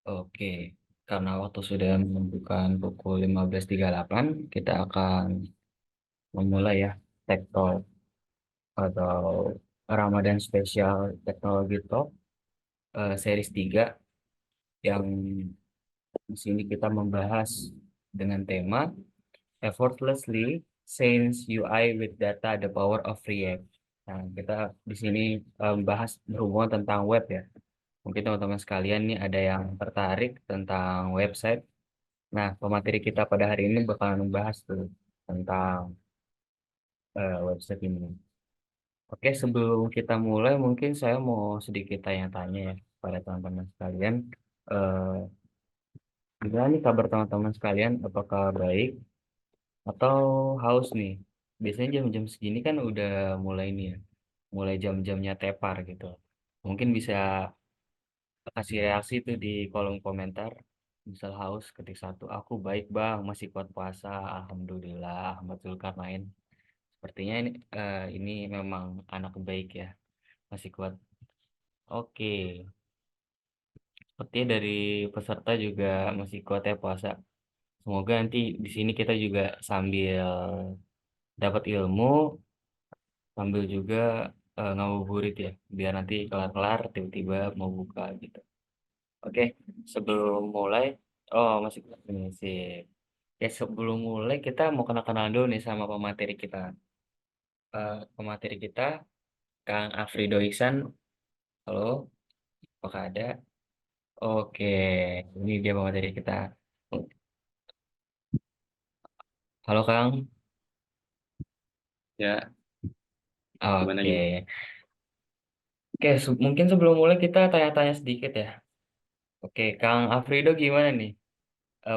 Oke, karena waktu sudah menunjukkan pukul 15.38, kita akan memulai ya Tech Talk atau Ramadan Special Technology Talk series 3 yang di sini kita membahas dengan tema Effortlessly Change UI with Data the Power of React. Nah, kita di sini membahas berhubungan tentang web ya. Mungkin teman-teman sekalian nih ada yang tertarik tentang website. Nah, pemateri kita pada hari ini bakalan membahas tuh tentang website ini. Oke, sebelum kita mulai, mungkin saya mau sedikit tanya-tanya ya pada teman-teman sekalian. Eh, Gimana nih kabar teman-teman sekalian? Apakah baik atau haus nih? Biasanya jam-jam segini kan udah mulai nih ya, mulai jam-jamnya tepar gitu. Mungkin bisa kasih reaksi tuh di kolom komentar. Misal haus ketik satu, aku baik bang, masih kuat puasa, alhamdulillah, Ahmad Zulkarnain. Sepertinya ini memang anak baik ya, masih kuat. Oke, sepertinya dari peserta juga masih kuat ya puasa. Semoga nanti di sini kita juga sambil dapat ilmu, sambil juga ngabuburit ya, biar nanti kelar-kelar tiba-tiba mau buka gitu. Oke, sebelum mulai, oh masih kuat ini sih. Ya sebelum mulai kita mau kenal-kenalan dulu nih sama pemateri kita. Pemateri kita, Kang Afrido Ihsan. Halo, apakah ada? Oke, ini dia pemateri kita. Halo Kang. Ya, gimana Oke, gimana? oke. Mungkin sebelum mulai kita tanya-tanya sedikit ya. Oke, Kang Afrido gimana nih?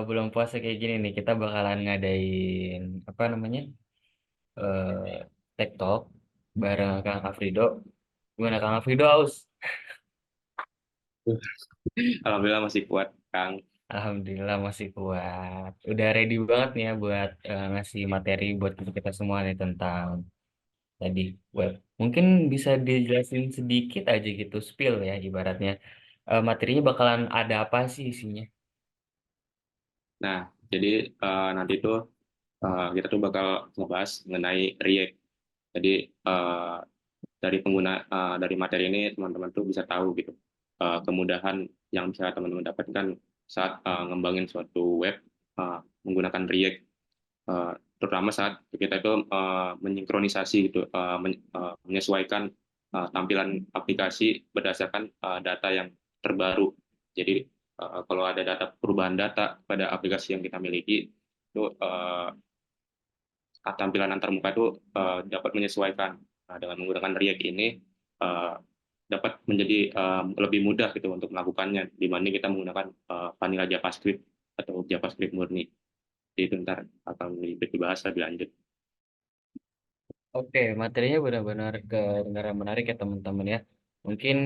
Belum puasa kayak gini nih, kita bakalan ngadain apa namanya? TikTok bareng Kang Afrido. Gimana Kang Afrido aus? Alhamdulillah masih kuat, Kang. Alhamdulillah masih kuat. Udah ready banget nih ya buat ngasih materi buat kita semua nih tentang tadi web. Mungkin bisa dijelasin sedikit aja gitu, spill ya ibaratnya. Materinya bakalan ada apa sih isinya? Nah, jadi nanti tuh kita tuh bakal ngebahas mengenai React. Jadi dari dari materi ini teman-teman tuh bisa tahu gitu kemudahan yang bisa teman-teman dapatkan saat ngembangin suatu web menggunakan React. Terutama saat kita itu menyinkronisasi gitu, menyesuaikan tampilan aplikasi berdasarkan data yang terbaru. Jadi kalau ada perubahan data pada aplikasi yang kita miliki, itu tampilan antarmuka itu dapat menyesuaikan. Nah, dengan menggunakan React ini uh, dapat menjadi lebih mudah gitu untuk melakukannya dibanding kita menggunakan vanilla JavaScript atau JavaScript murni. Jadi itu ntar akan dibahas lebih lanjut. Oke, materinya benar-benar kedengaran menarik ya teman-teman ya. Mungkin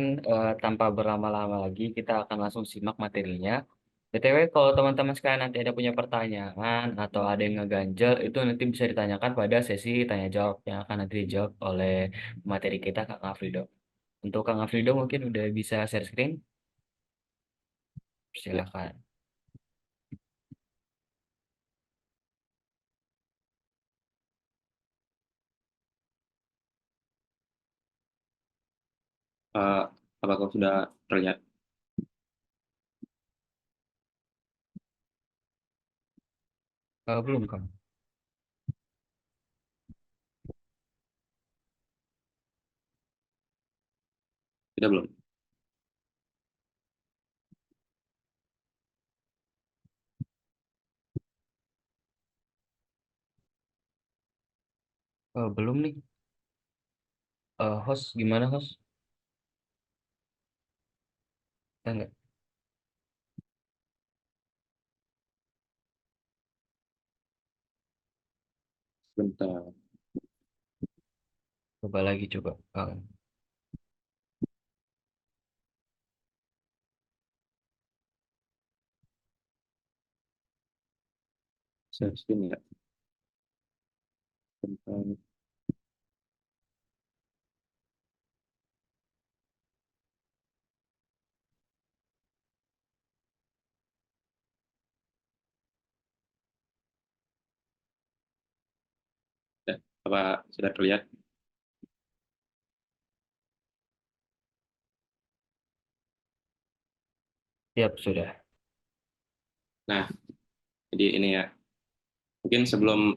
tanpa berlama-lama lagi, kita akan langsung simak materinya. BTW, kalau teman-teman sekalian nanti ada punya pertanyaan atau ada yang ngeganjel, itu nanti bisa ditanyakan pada sesi tanya jawab yang akan nanti dijawab oleh materi kita, Kang Afrido. Untuk Kang Afrido mungkin udah bisa share screen, Ya. silakan. Eh, apakah sudah terlihat? Belum, Kang. Tidak belum. Belum nih. Host, gimana host? Enggak. Sebentar. Coba lagi coba. Share screen ya. Sebentar. Apa sudah terlihat? Siap, sudah. Nah, jadi ini ya. Mungkin sebelum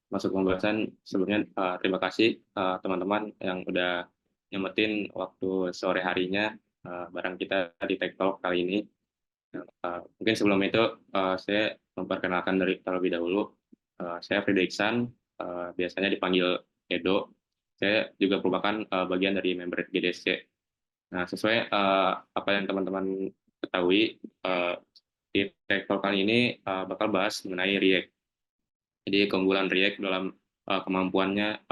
masuk pembahasan, sebelumnya terima kasih teman-teman yang udah nyempetin waktu sore harinya bareng kita di Tech Talk kali ini. Mungkin sebelum itu saya memperkenalkan dari terlebih dahulu. Saya Frida Iksan, biasanya dipanggil Edo. Saya juga merupakan bagian dari member GDSC. Nah, sesuai apa yang teman-teman ketahui, di Tech Talk kali ini bakal bahas mengenai React. Jadi keunggulan React dalam kemampuannya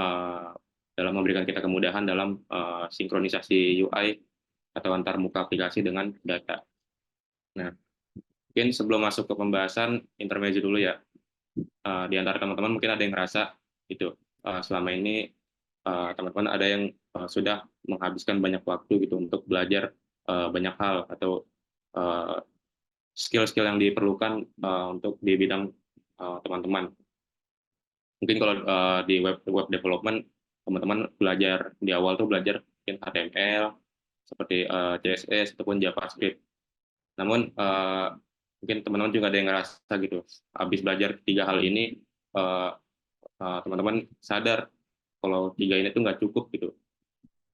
dalam memberikan kita kemudahan dalam sinkronisasi UI atau antar muka aplikasi dengan data. Nah, mungkin sebelum masuk ke pembahasan intermezzo dulu ya. Di antara teman-teman mungkin ada yang ngerasa itu selama ini teman-teman ada yang sudah menghabiskan banyak waktu gitu untuk belajar banyak hal atau skill-skill yang diperlukan untuk di bidang teman-teman. Mungkin kalau di web development teman-teman belajar di awal tuh belajar mungkin HTML seperti CSS ataupun JavaScript. Namun mungkin teman-teman juga ada yang ngerasa gitu, habis belajar tiga hal ini teman-teman sadar kalau tiga ini tuh nggak cukup gitu.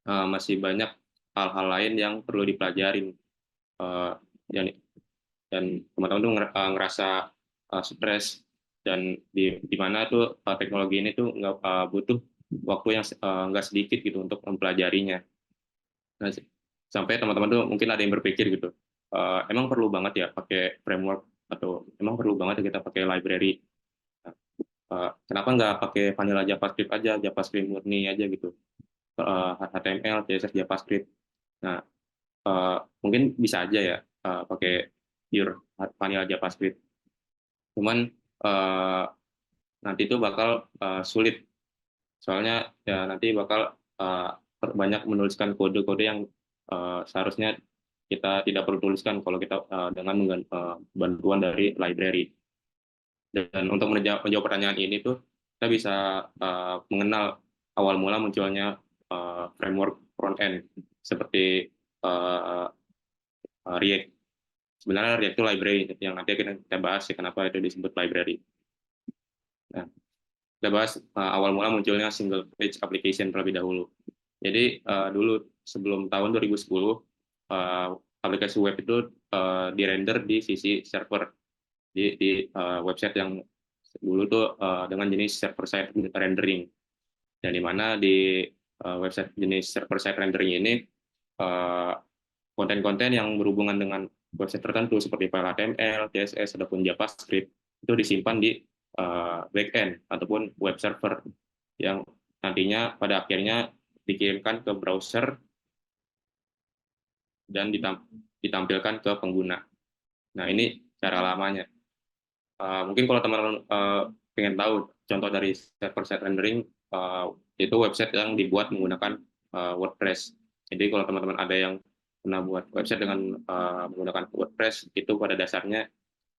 Masih banyak hal-hal lain yang perlu dipelajarin. Uh, dan teman-teman tuh ngerasa stres, dan di mana tuh teknologi ini tuh nggak butuh waktu yang nggak sedikit gitu untuk mempelajarinya. Nah, sampai teman-teman tuh mungkin ada yang berpikir gitu, emang perlu banget ya pakai framework, atau emang perlu banget ya kita pakai library. Nah, kenapa nggak pakai vanilla JavaScript aja, JavaScript murni aja gitu, HTML, CSS, JavaScript. Nah, mungkin bisa aja ya pakai pure vanilla JavaScript. Cuman nanti itu bakal sulit, soalnya ya nanti bakal banyak menuliskan kode-kode yang seharusnya kita tidak perlu tuliskan kalau kita dengan bantuan dari library. Dan untuk menjawab pertanyaan ini tuh kita bisa mengenal awal mula munculnya framework front end seperti React. Sebenarnya React itu library yang nanti kita bahas ya kenapa itu disebut library. Nah, kita bahas awal mula munculnya single page application terlebih dahulu. Jadi dulu sebelum tahun 2010 aplikasi web itu dirender di sisi server di website yang dulu tuh dengan jenis server side rendering. Dan di mana di website jenis server side rendering ini konten-konten yang berhubungan dengan website tertentu seperti file HTML, CSS ataupun JavaScript itu disimpan di backend ataupun web server yang nantinya pada akhirnya dikirimkan ke browser dan ditampilkan ke pengguna. Nah, ini cara lamanya. Mungkin kalau teman-teman pengen tahu contoh dari server-side rendering, itu website yang dibuat menggunakan WordPress. Jadi kalau teman-teman ada yang pernah buat website dengan menggunakan WordPress, itu pada dasarnya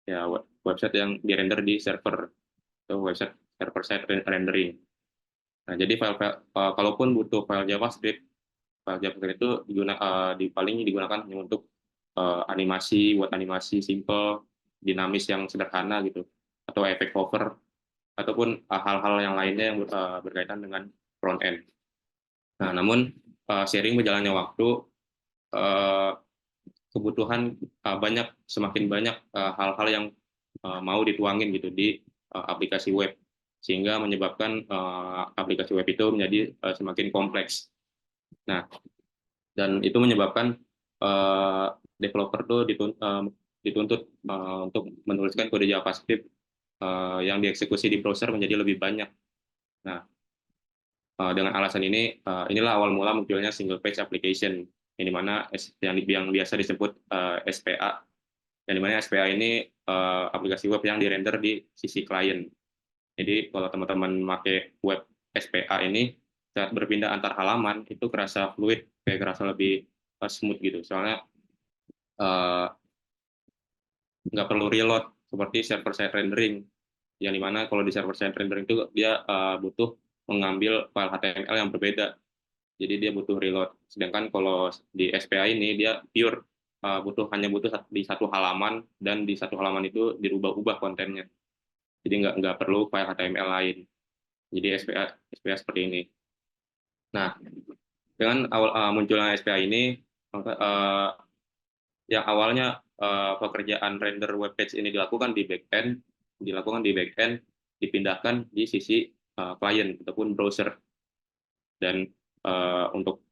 ya website yang dirender di server, itu website server-side rendering. Nah, jadi kalaupun butuh file JavaScript itu paling digunakan hanya untuk animasi, buat animasi simple, dinamis yang sederhana gitu, atau efek hover, ataupun hal-hal yang lainnya yang berkaitan dengan front end. Nah, namun seiring berjalannya waktu, kebutuhan semakin banyak hal-hal yang mau dituangin gitu di aplikasi web, sehingga menyebabkan aplikasi web itu menjadi semakin kompleks. Nah, dan itu menyebabkan developer tuh dituntut untuk menuliskan kode JavaScript yang dieksekusi di browser menjadi lebih banyak. Nah, dengan alasan ini, inilah awal mula munculnya single page application, yang dimana yang biasa disebut SPA, yang dimana SPA ini aplikasi web yang dirender di sisi klien. Jadi kalau teman-teman pakai web SPA ini, saat berpindah antar halaman itu kerasa fluid, kayak kerasa lebih smooth gitu. Soalnya nggak perlu reload seperti server-side rendering, yang dimana kalau di server-side rendering itu dia butuh mengambil file HTML yang berbeda. Jadi dia butuh reload. Sedangkan kalau di SPA ini dia pure hanya butuh di satu halaman, dan di satu halaman itu dirubah-ubah kontennya. Jadi nggak perlu file HTML lain. Jadi SPA seperti ini. Nah, dengan munculnya SPA ini, yang awalnya pekerjaan render web page ini dilakukan di backend, dipindahkan di sisi klien ataupun browser. Dan untuk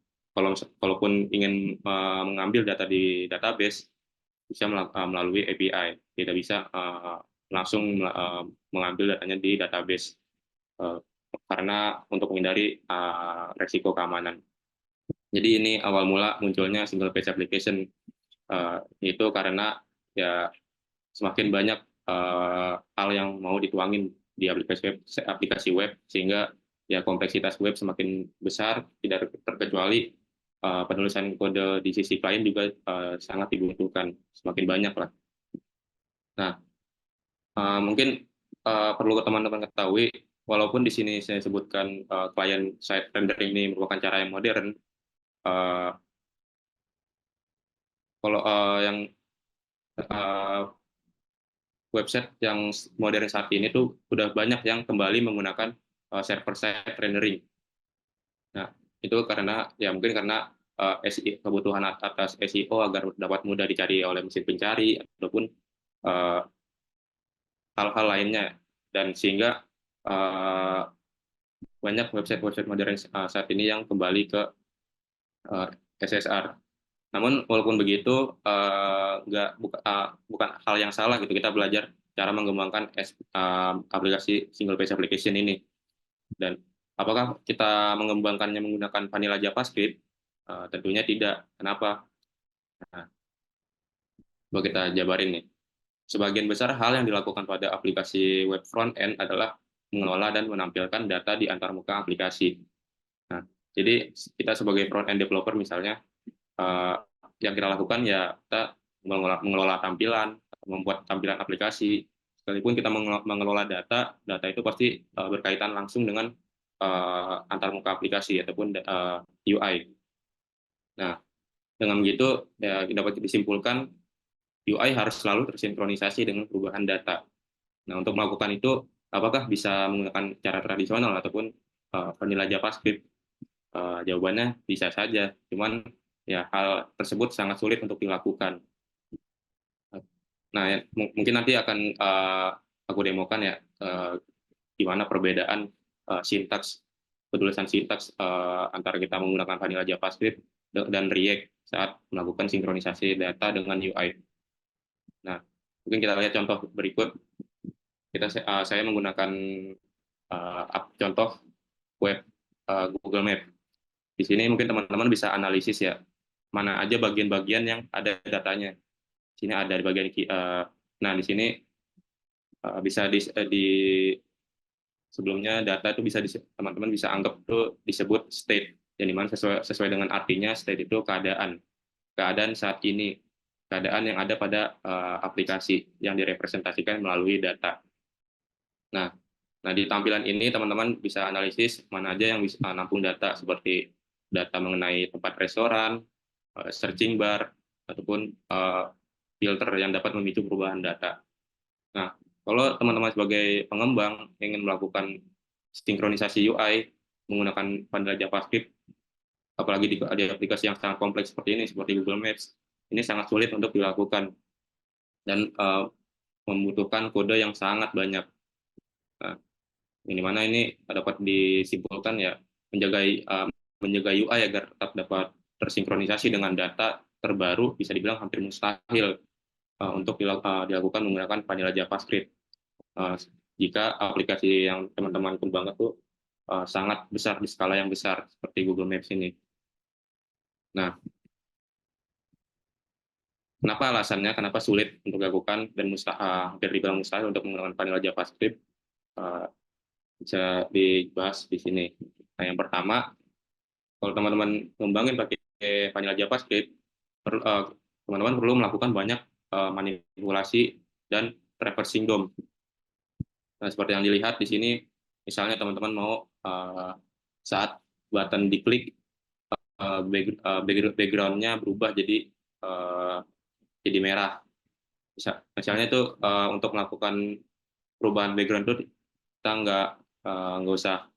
kalaupun ingin mengambil data di database, bisa melalui API, tidak bisa langsung mengambil datanya di database karena untuk menghindari resiko keamanan. Jadi ini awal mula munculnya single page application, itu karena ya semakin banyak hal yang mau dituangin di aplikasi web, sehingga ya kompleksitas web semakin besar, tidak terkecuali penulisan kode di sisi klien juga sangat dibutuhkan, semakin banyak lah. Nah, mungkin perlu teman-teman ketahui, walaupun di sini saya sebutkan client side rendering ini merupakan cara yang modern, kalau yang website yang modern saat ini tuh udah banyak yang kembali menggunakan server side rendering. Nah, itu karena ya mungkin karena kebutuhan atas SEO agar dapat mudah dicari oleh mesin pencari ataupun hal-hal lainnya, dan sehingga banyak website modern saat ini yang kembali ke SSR. Namun walaupun begitu, bukan hal yang salah gitu kita belajar cara mengembangkan aplikasi single page application ini. Dan apakah kita mengembangkannya menggunakan vanilla JavaScript? Tentunya tidak. Kenapa? Nah, coba kita jabarin nih. Sebagian besar hal yang dilakukan pada aplikasi web front end adalah mengelola dan menampilkan data di antarmuka aplikasi. Nah, jadi kita sebagai front end developer misalnya, yang kita lakukan ya kita mengelola tampilan, membuat tampilan aplikasi. Sekalipun kita mengelola data itu pasti berkaitan langsung dengan antarmuka aplikasi ataupun UI. Nah, dengan begitu ya dapat disimpulkan UI harus selalu tersinkronisasi dengan perubahan data. Nah, untuk melakukan itu, apakah bisa menggunakan cara tradisional ataupun vanilla JavaScript? Jawabannya bisa saja, cuman ya hal tersebut sangat sulit untuk dilakukan. Nah, ya, mungkin nanti akan aku demokan ya gimana perbedaan penulisan sintaks antara kita menggunakan vanilla JavaScript dan React saat melakukan sinkronisasi data dengan UI. Nah, mungkin kita lihat contoh berikut. Saya menggunakan contoh web Google Map. Di sini mungkin teman-teman bisa analisis ya, mana aja bagian-bagian yang ada datanya. Di sini ada di bagian nah di sini bisa sebelumnya data itu bisa teman-teman bisa anggap itu disebut state, yang dimana sesuai dengan artinya state itu keadaan saat ini, keadaan yang ada pada aplikasi yang direpresentasikan melalui data. Nah, di tampilan ini teman-teman bisa analisis mana aja yang bisa nampung data, seperti data mengenai tempat restoran, searching bar, ataupun filter yang dapat memicu perubahan data. Nah, kalau teman-teman sebagai pengembang ingin melakukan sinkronisasi UI menggunakan vanilla JavaScript, apalagi di aplikasi yang sangat kompleks seperti ini, seperti Google Maps, ini sangat sulit untuk dilakukan dan membutuhkan kode yang sangat banyak. Nah, ini mana ini dapat disimpulkan ya, menjaga UI agar tetap dapat tersinkronisasi dengan data terbaru bisa dibilang hampir mustahil untuk dilakukan menggunakan vanilla JavaScript. Jika aplikasi yang teman-teman kembangkan itu sangat besar, di skala yang besar seperti Google Maps ini. Nah, kenapa alasannya? Kenapa sulit untuk dilakukan dan hampir dibilang mustahil untuk menggunakan vanilla JavaScript? Bisa dibahas di sini. Nah, yang pertama, kalau teman-teman ngembangin pakai vanilla JavaScript, teman-teman perlu melakukan banyak manipulasi dan reversing DOM. Nah, seperti yang dilihat di sini, misalnya teman-teman mau uh, saat button diklik, background-nya berubah jadi merah. Misalnya itu untuk melakukan perubahan background itu kita nggak usah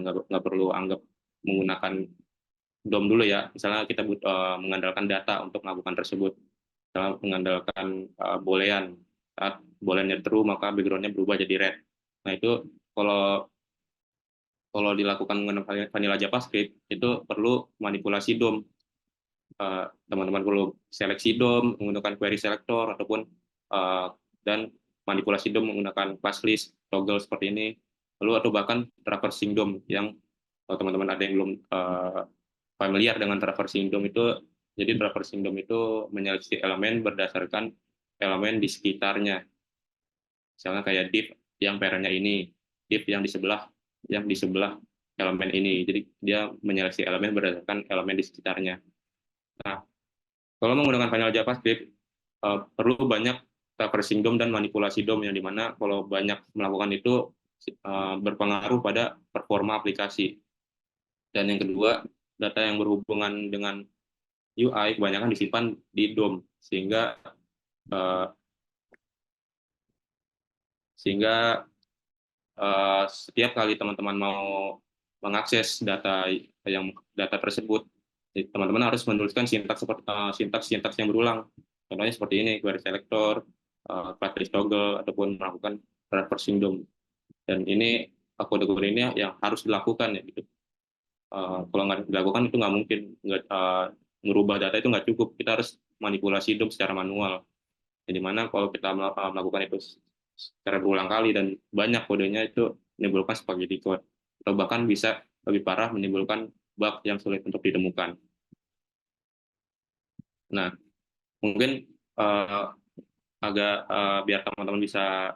nggak perlu anggap menggunakan DOM dulu ya. Misalnya kita mengandalkan data untuk melakukan tersebut. Misalnya mengandalkan boolean. Saat booleannya true maka background-nya berubah jadi red. Nah itu kalau kalau dilakukan menggunakan vanilla JavaScript itu perlu manipulasi DOM. Teman-teman perlu seleksi DOM menggunakan query selector ataupun dan manipulasi DOM menggunakan class list, toggle seperti ini, lalu atau bahkan traversing DOM yang kalau teman-teman ada yang belum familiar dengan traversing DOM itu, jadi traversing DOM itu menyeleksi elemen berdasarkan elemen di sekitarnya. Misalnya kayak div yang parentnya ini, div yang di sebelah elemen ini. Jadi dia menyeleksi elemen berdasarkan elemen di sekitarnya. Nah, kalau menggunakan panel JavaScript, perlu banyak traversing DOM dan manipulasi DOM, yang dimana kalau banyak melakukan itu berpengaruh pada performa aplikasi. Dan yang kedua, data yang berhubungan dengan UI kebanyakan disimpan di DOM, sehingga setiap kali teman-teman mau mengakses data tersebut, teman-teman harus menuliskan sintaks yang berulang. Contohnya seperti ini, query selector, class list toggle, ataupun melakukan traversing DOM. Dan ini kode-kode ini yang harus dilakukan ya gitu. Kalau nggak dilakukan itu nggak mungkin, merubah data itu nggak cukup. Kita harus manipulasi DOM secara manual. Jadi mana kalau kita melakukan itu secara berulang kali dan banyak kodenya, itu menimbulkan spaghetti code, atau bahkan bisa lebih parah menimbulkan bug yang sulit untuk ditemukan. Nah, mungkin agak biar teman-teman bisa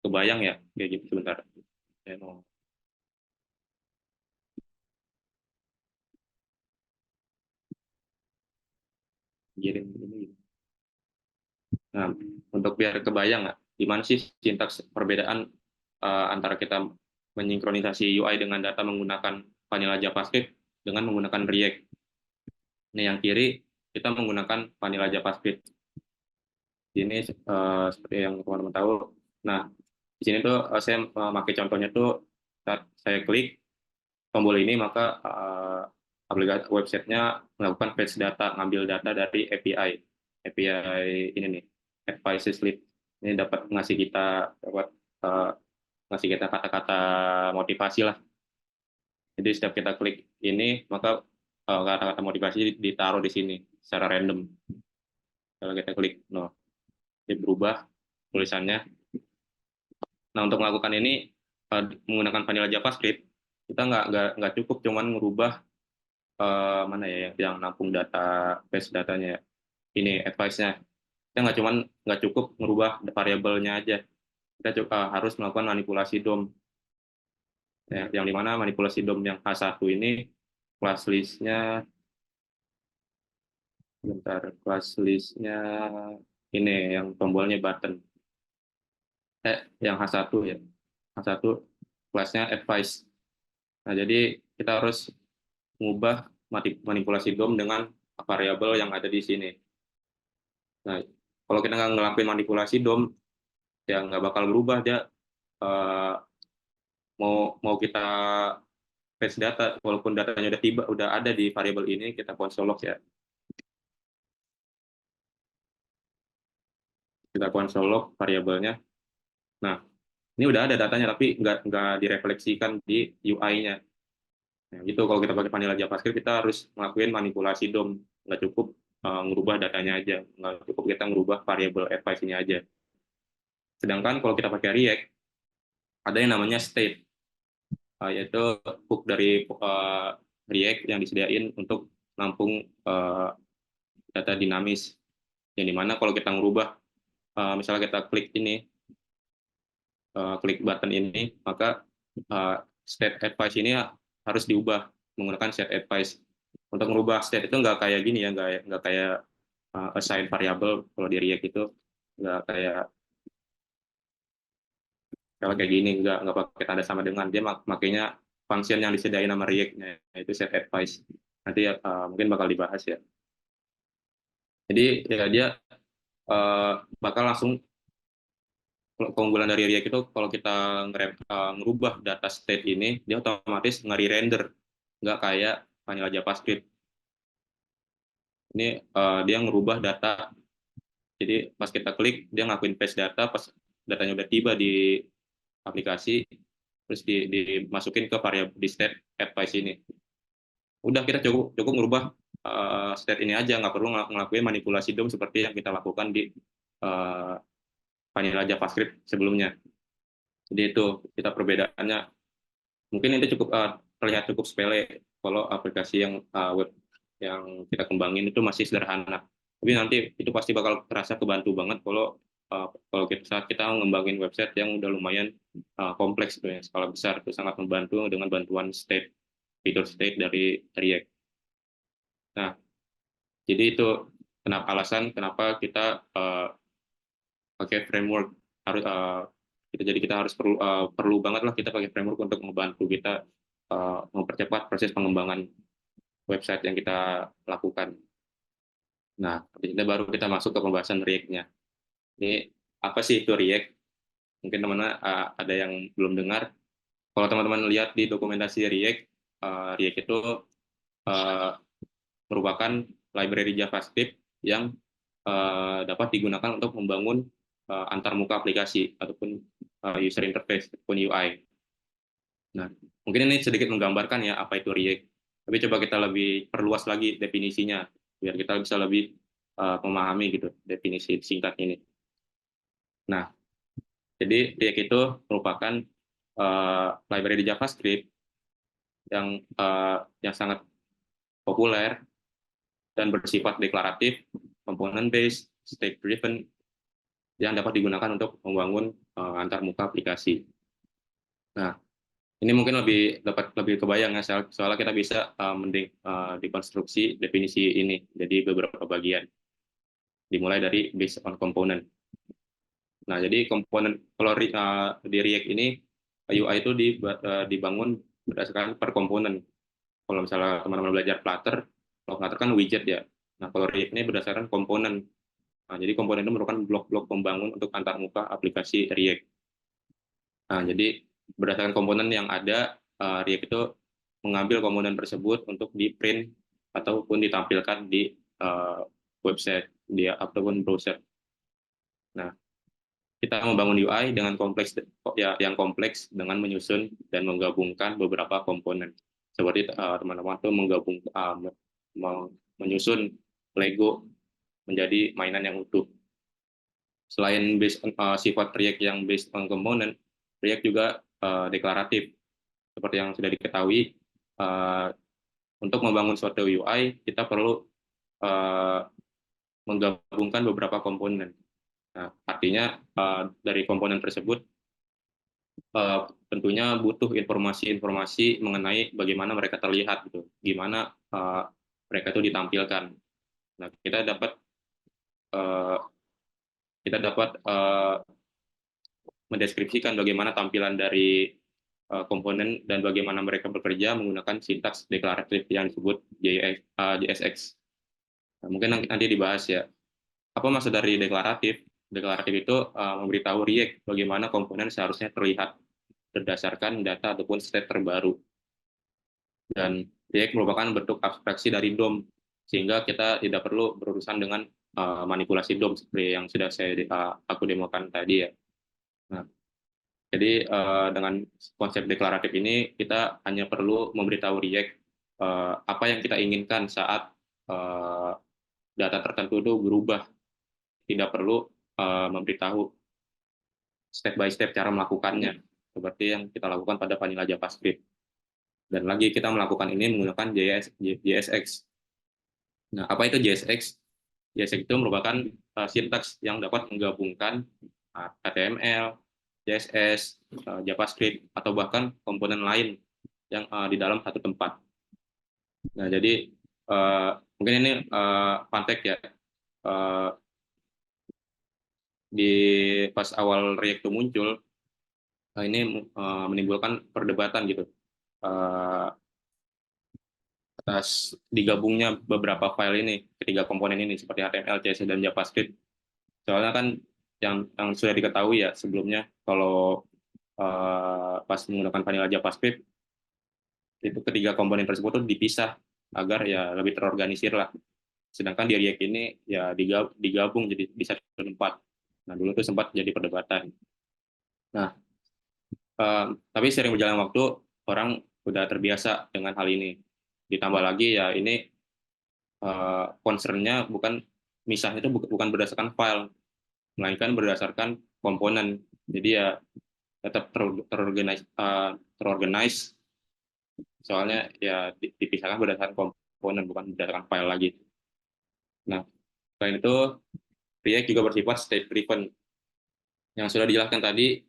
kebayang ya, kayak gitu. Sebentar, saya mau kirim ini. Nah, untuk biar kebayang gimana sih sintaks perbedaan antara kita mensinkronisasi UI dengan data menggunakan vanilla JavaScript dengan menggunakan React. Ini yang kiri kita menggunakan vanilla JavaScript. Ini seperti yang teman-teman tahu. Nah, di sini tuh saya memakai contohnya tuh saat saya klik tombol ini, maka aplikasi websitenya melakukan fetch data, ngambil data dari API ini nih, advice list. Ini dapat ngasih kita kata-kata motivasi lah. Jadi setiap kita klik ini, maka kata-kata motivasi ditaruh di sini secara random. Kalau kita klik no, ini berubah tulisannya. Nah, untuk melakukan ini menggunakan vanilla JavaScript, kita nggak cukup cuman merubah mana ya yang nampung data, base datanya, ini advice-nya. Kita nggak cukup merubah variabelnya aja. Kita juga harus melakukan manipulasi DOM. Ya, yang dimana manipulasi DOM yang H1 ini class list-nya, class list-nya ini yang tombolnya button. Yang H1 ya. H1 kelasnya advice. Nah, jadi kita harus mengubah manipulasi DOM dengan variabel yang ada di sini. Nah, kalau kita nggak ngelakuin manipulasi DOM, ya nggak bakal berubah. Dia mau kita fetch data, walaupun datanya udah ada di variabel ini, kita console log ya. Kita console log variabelnya. Nah, ini udah ada datanya, tapi nggak direfleksikan di UI-nya. Nah, gitu. Kalau kita pakai vanilla JavaScript, kita harus ngelakuin manipulasi DOM. Nggak cukup ngerubah datanya aja. Nggak cukup kita ngerubah variabel advice ini aja. Sedangkan kalau kita pakai React, ada yang namanya state, yaitu hook dari React yang disediain untuk nampung data dinamis. Yang dimana kalau kita ngerubah, misalnya kita klik ini, klik button ini, maka state advice ini harus diubah menggunakan set advice. Untuk merubah state itu nggak kayak gini ya, nggak kayak assign variable. Kalau di React itu nggak kayak kalau kayak gini, nggak pakai tanda sama dengan, dia makainya function yang disediain sama React-nya, yaitu set advice. Nanti mungkin bakal dibahas ya. Jadi ya dia bakal langsung, keunggulan dari React itu kalau kita ngerubah data state ini, dia otomatis nge-render, nggak kayak vanilla JavaScript. Ini dia ngerubah data, jadi pas kita klik dia ngakuin paste data, pas datanya udah tiba di aplikasi, terus dimasukin ke variabel di state advice ini. Udah, kita cukup ngerubah state ini aja, nggak perlu ngelakuin manipulasi DOM seperti yang kita lakukan di vanilla JavaScript sebelumnya. Jadi itu kita perbedaannya. Mungkin itu cukup terlihat cukup sepele kalau aplikasi yang web yang kita kembangin itu masih sederhana. Tapi nanti itu pasti bakal terasa kebantu banget kalau saat kita ngembangin website yang udah lumayan kompleks tuh ya, skala besar, itu sangat membantu dengan bantuan fitur state dari React. Nah, jadi itu alasan kenapa kita pakai framework, harus kita harus perlu banget lah kita pakai framework untuk membantu kita mempercepat proses pengembangan website yang kita lakukan. Nah, ini baru kita masuk ke pembahasan React-nya. Ini apa sih itu React? Mungkin teman-teman ada yang belum dengar. Kalau teman-teman lihat di dokumentasi React, React itu merupakan library JavaScript yang dapat digunakan untuk membangun antarmuka aplikasi ataupun user interface ataupun UI. Nah, mungkin ini sedikit menggambarkan ya apa itu React. Tapi coba kita lebih perluas lagi definisinya biar kita bisa lebih memahami gitu definisi singkat ini. Nah, jadi React itu merupakan library JavaScript yang sangat populer dan bersifat deklaratif, component based, state driven, yang dapat digunakan untuk membangun antarmuka aplikasi. Nah, ini mungkin dapat lebih kebayang ya, soalnya kita bisa dikonstruksi definisi ini jadi beberapa bagian, dimulai dari based on component. Nah, jadi komponen kalau di React ini UI itu dibangun berdasarkan per komponen. Kalau misalnya teman-teman belajar Flutter, kalau Flutter kan widget ya. Nah, kalau React ini berdasarkan komponen. Nah, jadi komponen itu merupakan blok-blok pembangun untuk antarmuka aplikasi React. Nah, jadi berdasarkan komponen yang ada, React itu mengambil komponen tersebut untuk di-print ataupun ditampilkan di website ataupun browser. Nah, kita membangun UI dengan yang kompleks dengan menyusun dan menggabungkan beberapa komponen. Seperti teman-teman tuh menyusun Lego menjadi mainan yang utuh. Selain sifat React yang based on component, React juga deklaratif. Seperti yang sudah diketahui, untuk membangun suatu UI, kita perlu menggabungkan beberapa komponen. Nah, artinya dari komponen tersebut tentunya butuh informasi-informasi mengenai bagaimana mereka terlihat, gitu, gimana mereka itu ditampilkan. Nah, kita dapat mendeskripsikan bagaimana tampilan dari komponen dan bagaimana mereka bekerja menggunakan sintaks deklaratif yang disebut JSX. Nah, mungkin nanti dibahas ya. Apa maksud dari deklaratif? Deklaratif itu memberitahu React bagaimana komponen seharusnya terlihat berdasarkan data ataupun state terbaru. Dan React merupakan bentuk abstraksi dari DOM, sehingga kita tidak perlu berurusan dengan manipulasi DOM seperti yang sudah aku demokan tadi ya. Nah, jadi dengan konsep deklaratif ini kita hanya perlu memberitahu React apa yang kita inginkan saat data tertentu itu berubah. Tidak perlu memberitahu step by step cara melakukannya seperti yang kita lakukan pada vanilla JavaScript. Dan lagi kita melakukan ini menggunakan JSX. Nah, apa itu JSX? JSX itu merupakan sintaks yang dapat menggabungkan HTML, CSS, JavaScript, atau bahkan komponen lain yang di dalam satu tempat. Nah, jadi mungkin ini fun fact ya. Di pas awal React itu muncul, ini menimbulkan perdebatan gitu. eh, atas digabungnya beberapa file ini, ketiga komponen ini seperti HTML, CSS, dan JavaScript. Soalnya kan yang sudah diketahui ya sebelumnya, kalau pas menggunakan vanilla JavaScript, itu ketiga komponen tersebut tuh dipisah agar ya lebih terorganisir lah. Sedangkan di React ini ya digabung jadi bisa tempat. Nah, dulu tuh sempat jadi perdebatan. Nah, tapi sering berjalan waktu, orang udah terbiasa dengan hal ini. Ditambah lagi ya ini concern-nya bukan misah itu bukan berdasarkan file, melainkan berdasarkan komponen. Jadi ya tetap terorganize, soalnya ya dipisahkan berdasarkan komponen bukan berdasarkan file lagi. Nah, selain itu React juga bersifat state driven. Yang sudah dijelaskan tadi,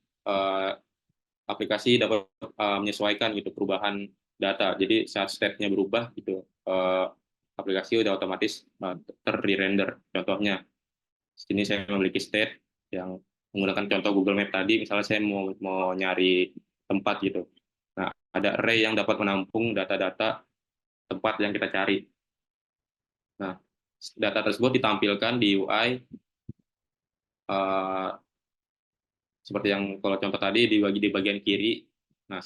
aplikasi dapat menyesuaikan gitu perubahan data. Jadi saat state-nya berubah gitu, aplikasi udah otomatis ter-render. Contohnya, sini saya memiliki state yang menggunakan contoh Google Map tadi, misalnya saya mau nyari tempat gitu. Nah, ada array yang dapat menampung data-data tempat yang kita cari. Nah, data tersebut ditampilkan di UI seperti yang kalau contoh tadi dibagi di bagian kiri. Nah,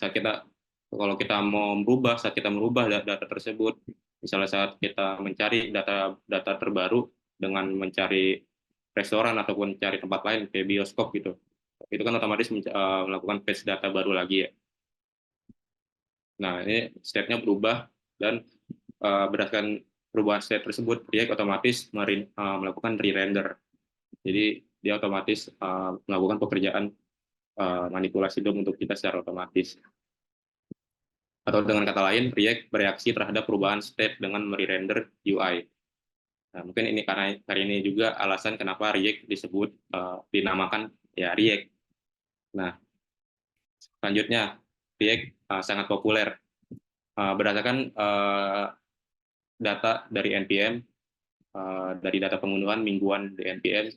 kalau kita mau saat kita merubah data tersebut, misalnya saat kita mencari data terbaru dengan mencari restoran ataupun cari tempat lain kayak bioskop gitu, itu kan otomatis melakukan fetch data baru lagi ya. Nah, ini state-nya berubah, dan berdasarkan perubahan state tersebut, React otomatis melakukan re-render. Jadi dia otomatis melakukan pekerjaan manipulasi DOM untuk kita secara otomatis. Atau dengan kata lain, React bereaksi terhadap perubahan state dengan merender UI. Nah, mungkin ini karena ini juga alasan kenapa React disebut dinamakan ya React. Nah, selanjutnya React sangat populer berdasarkan data dari NPM, dari data pengunduhan mingguan di NPM,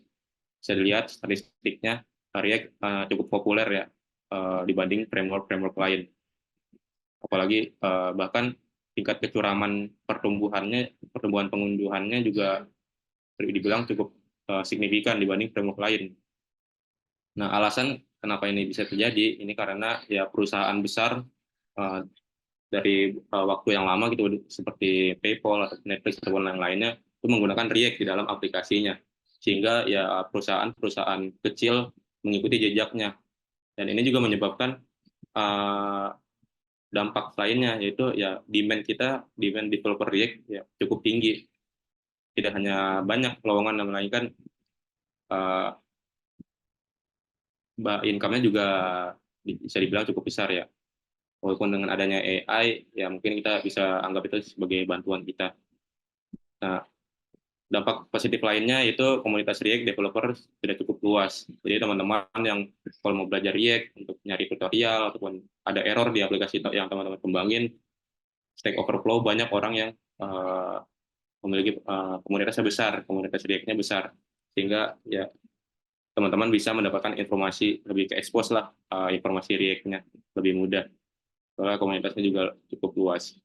bisa dilihat statistiknya React cukup populer ya dibanding framework lain. Apalagi bahkan tingkat kecuraman pertumbuhan pengunduhannya juga dibilang cukup signifikan dibanding framework lain. Nah, alasan kenapa ini bisa terjadi ini karena ya perusahaan besar dari waktu yang lama gitu seperti PayPal atau Netflix atau yang lainnya itu menggunakan React di dalam aplikasinya, sehingga ya perusahaan kecil mengikuti jejaknya, dan ini juga menyebabkan dampak lainnya, yaitu ya demand developer React ya cukup tinggi. Tidak hanya banyak lowongan, melainkan income-nya juga bisa dibilang cukup besar ya. Walaupun dengan adanya AI, ya mungkin kita bisa anggap itu sebagai bantuan kita. Nah, dampak positif lainnya itu komunitas React developer sudah cukup luas. Jadi teman-teman yang kalau mau belajar React untuk nyari tutorial ataupun ada error di aplikasi yang teman-teman kembangin, Stack Overflow banyak orang yang memiliki komunitasnya besar, komunitas React-nya besar, sehingga ya teman-teman bisa mendapatkan informasi lebih ke expose lah, informasi React-nya lebih mudah, karena komunitasnya juga cukup luas.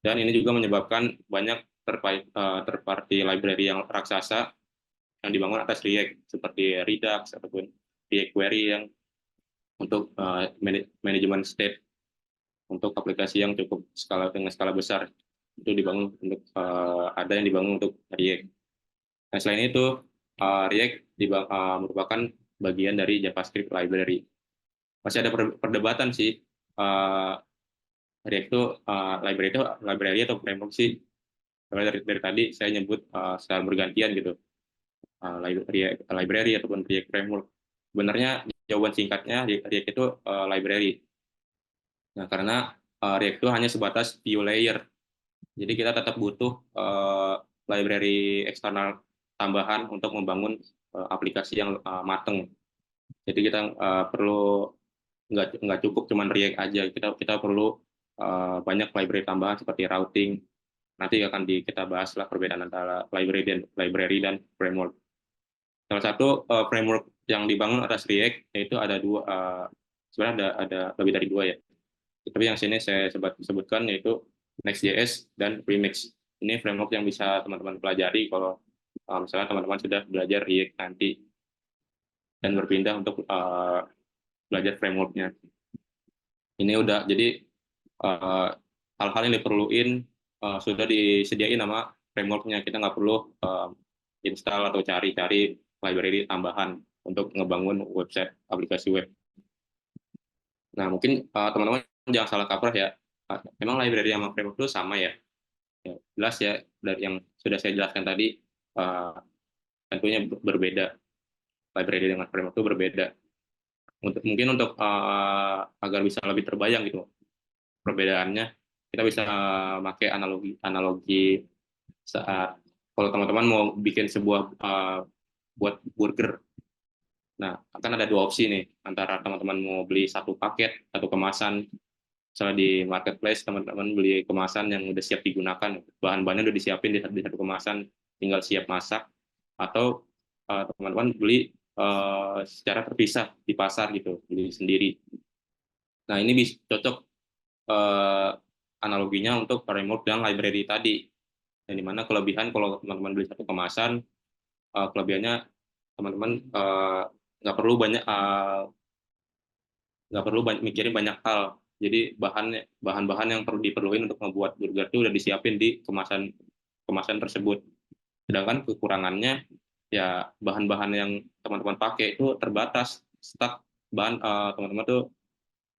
Dan ini juga menyebabkan banyak third-party library yang raksasa yang dibangun atas React, seperti Redux ataupun React Query yang untuk manajemen state untuk aplikasi yang cukup dengan skala besar, itu dibangun untuk ada yang dibangun untuk React. Nah, selain itu React merupakan bagian dari JavaScript library. Masih ada perdebatan sih, React itu library atau framework sih. Karena dari tadi saya nyebut secara bergantian gitu, library ataupun React framework. Sebenarnya jawaban singkatnya React itu library. Nah, karena React itu hanya sebatas view layer. Jadi kita tetap butuh library eksternal tambahan untuk membangun aplikasi yang mateng. Jadi kita perlu nggak cukup cuman React aja. Kita perlu banyak library tambahan seperti routing. Nanti akan kita bahas lah perbedaan antara library dan framework. Salah satu framework yang dibangun atas React yaitu ada dua, sebenarnya ada lebih dari dua ya. Tapi yang sini saya sebutkan yaitu Next.js dan Remix. Ini framework yang bisa teman-teman pelajari kalau misalnya teman-teman sudah belajar React nanti dan berpindah untuk belajar frameworknya. Ini udah jadi uh, hal-hal yang diperluin sudah disediain sama frameworknya. Kita nggak perlu install atau cari-cari library tambahan untuk ngebangun website aplikasi web. Nah, mungkin teman-teman jangan salah kaprah ya. Memang library sama framework itu sama ya. Ya, jelas ya dari yang sudah saya jelaskan tadi tentunya berbeda. Library dengan framework itu berbeda. Mungkin untuk agar bisa lebih terbayang gitu perbedaannya, kita bisa pakai analogi saat kalau teman-teman mau bikin sebuah buat burger. Nah, akan ada dua opsi nih, antara teman-teman mau beli satu paket atau kemasan. Misalnya di marketplace teman-teman beli kemasan yang udah siap digunakan, bahan-bahannya udah disiapin di satu kemasan, tinggal siap masak, atau teman-teman beli secara terpisah di pasar gitu, beli sendiri. Nah, ini bisa cocok analoginya untuk framework dan library tadi. Yang dimana kelebihan kalau teman-teman beli satu kemasan, kelebihannya teman-teman nggak perlu mikirin banyak hal. Jadi bahan-bahan yang perlu diperluin untuk membuat burger itu udah disiapin di kemasan tersebut. Sedangkan kekurangannya ya bahan-bahan yang teman-teman pakai itu terbatas, stuck bahan teman-teman tuh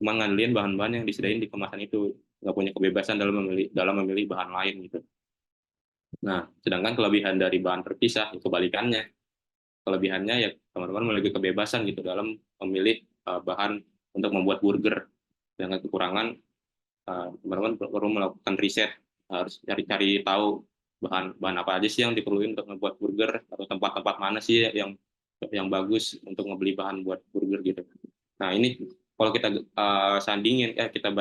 cuma ngandelin bahan-bahan yang disediain di kemasan itu, nggak punya kebebasan dalam memilih bahan lain gitu. Nah, sedangkan kelebihan dari bahan terpisah itu kebalikannya. Kelebihannya ya teman-teman memiliki kebebasan gitu dalam memilih bahan untuk membuat burger. Dengan kekurangan, teman-teman perlu melakukan riset, harus cari-cari tahu bahan apa aja sih yang diperlukan untuk membuat burger, atau tempat-tempat mana sih yang bagus untuk membeli bahan buat burger gitu. Nah, ini kalau kita sandingin, kita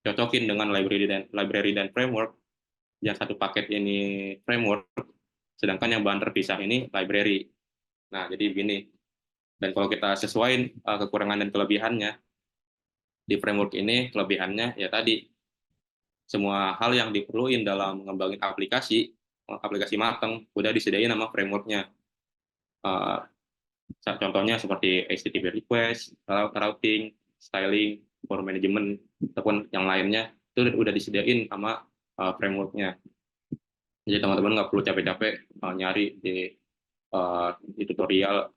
cocokin dengan library dan framework, yang satu paket ini framework, sedangkan yang bahan terpisah ini library. Nah, jadi begini. Dan kalau kita sesuaiin kekurangan dan kelebihannya, di framework ini kelebihannya ya tadi, semua hal yang diperluin dalam mengembangin aplikasi mateng, udah disediain sama frameworknya. Contohnya seperti HTTP request, routing, styling, form management, ataupun yang lainnya, itu udah disediain sama frameworknya. Jadi teman-teman nggak perlu capek-capek nyari di tutorial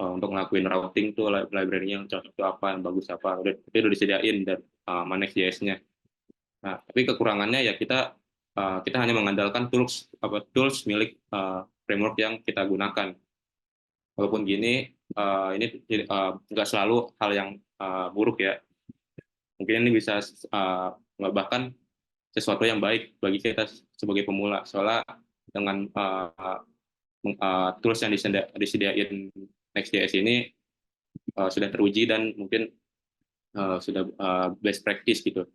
untuk ngelakuin routing tuh library-nya yang cocok itu apa, yang bagus apa, itu udah disediain dan Next.js-nya. Nah, tapi kekurangannya ya kita hanya mengandalkan tools milik framework yang kita gunakan. Walaupun gini, ini nggak selalu hal yang buruk ya. Mungkin ini bisa bahkan sesuatu yang baik bagi kita sebagai pemula. Soalnya dengan tools yang disediain Next.js ini sudah teruji dan mungkin sudah best practice gitu.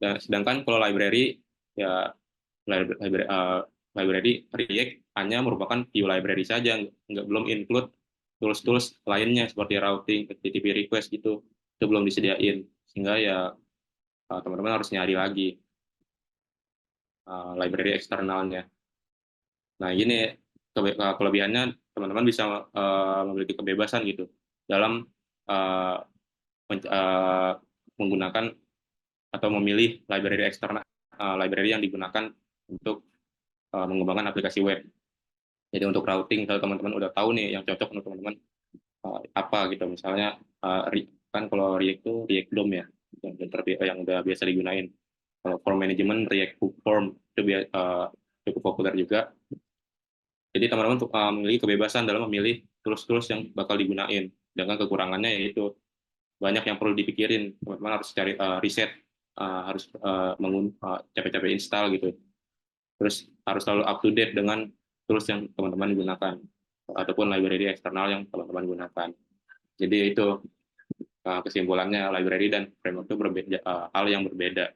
Dan sedangkan kalau library ya library React hanya merupakan view library saja, belum include tools-tools lainnya seperti routing, HTTP request gitu, itu belum disediain, sehingga ya teman-teman harus nyari lagi library eksternalnya. Nah, ini kelebihannya, teman-teman bisa memiliki kebebasan gitu dalam menggunakan atau memilih library eksternal, library yang digunakan untuk mengembangkan aplikasi web. Jadi untuk routing, kalau teman-teman udah tahu nih yang cocok untuk teman-teman apa gitu, misalnya kan kalau React itu React DOM ya, yang udah biasa digunain. Kalau form management, React Form itu cukup populer juga. Jadi teman-teman memiliki kebebasan dalam memilih tools-tools yang bakal digunain. Dengan kekurangannya yaitu banyak yang perlu dipikirin. Teman-teman harus cari riset, harus capek-capek install gitu. Terus harus selalu up to date dengan tools yang teman-teman gunakan ataupun library eksternal yang teman-teman gunakan. Jadi itu kesimpulannya, library dan framework itu berbeda, hal yang berbeda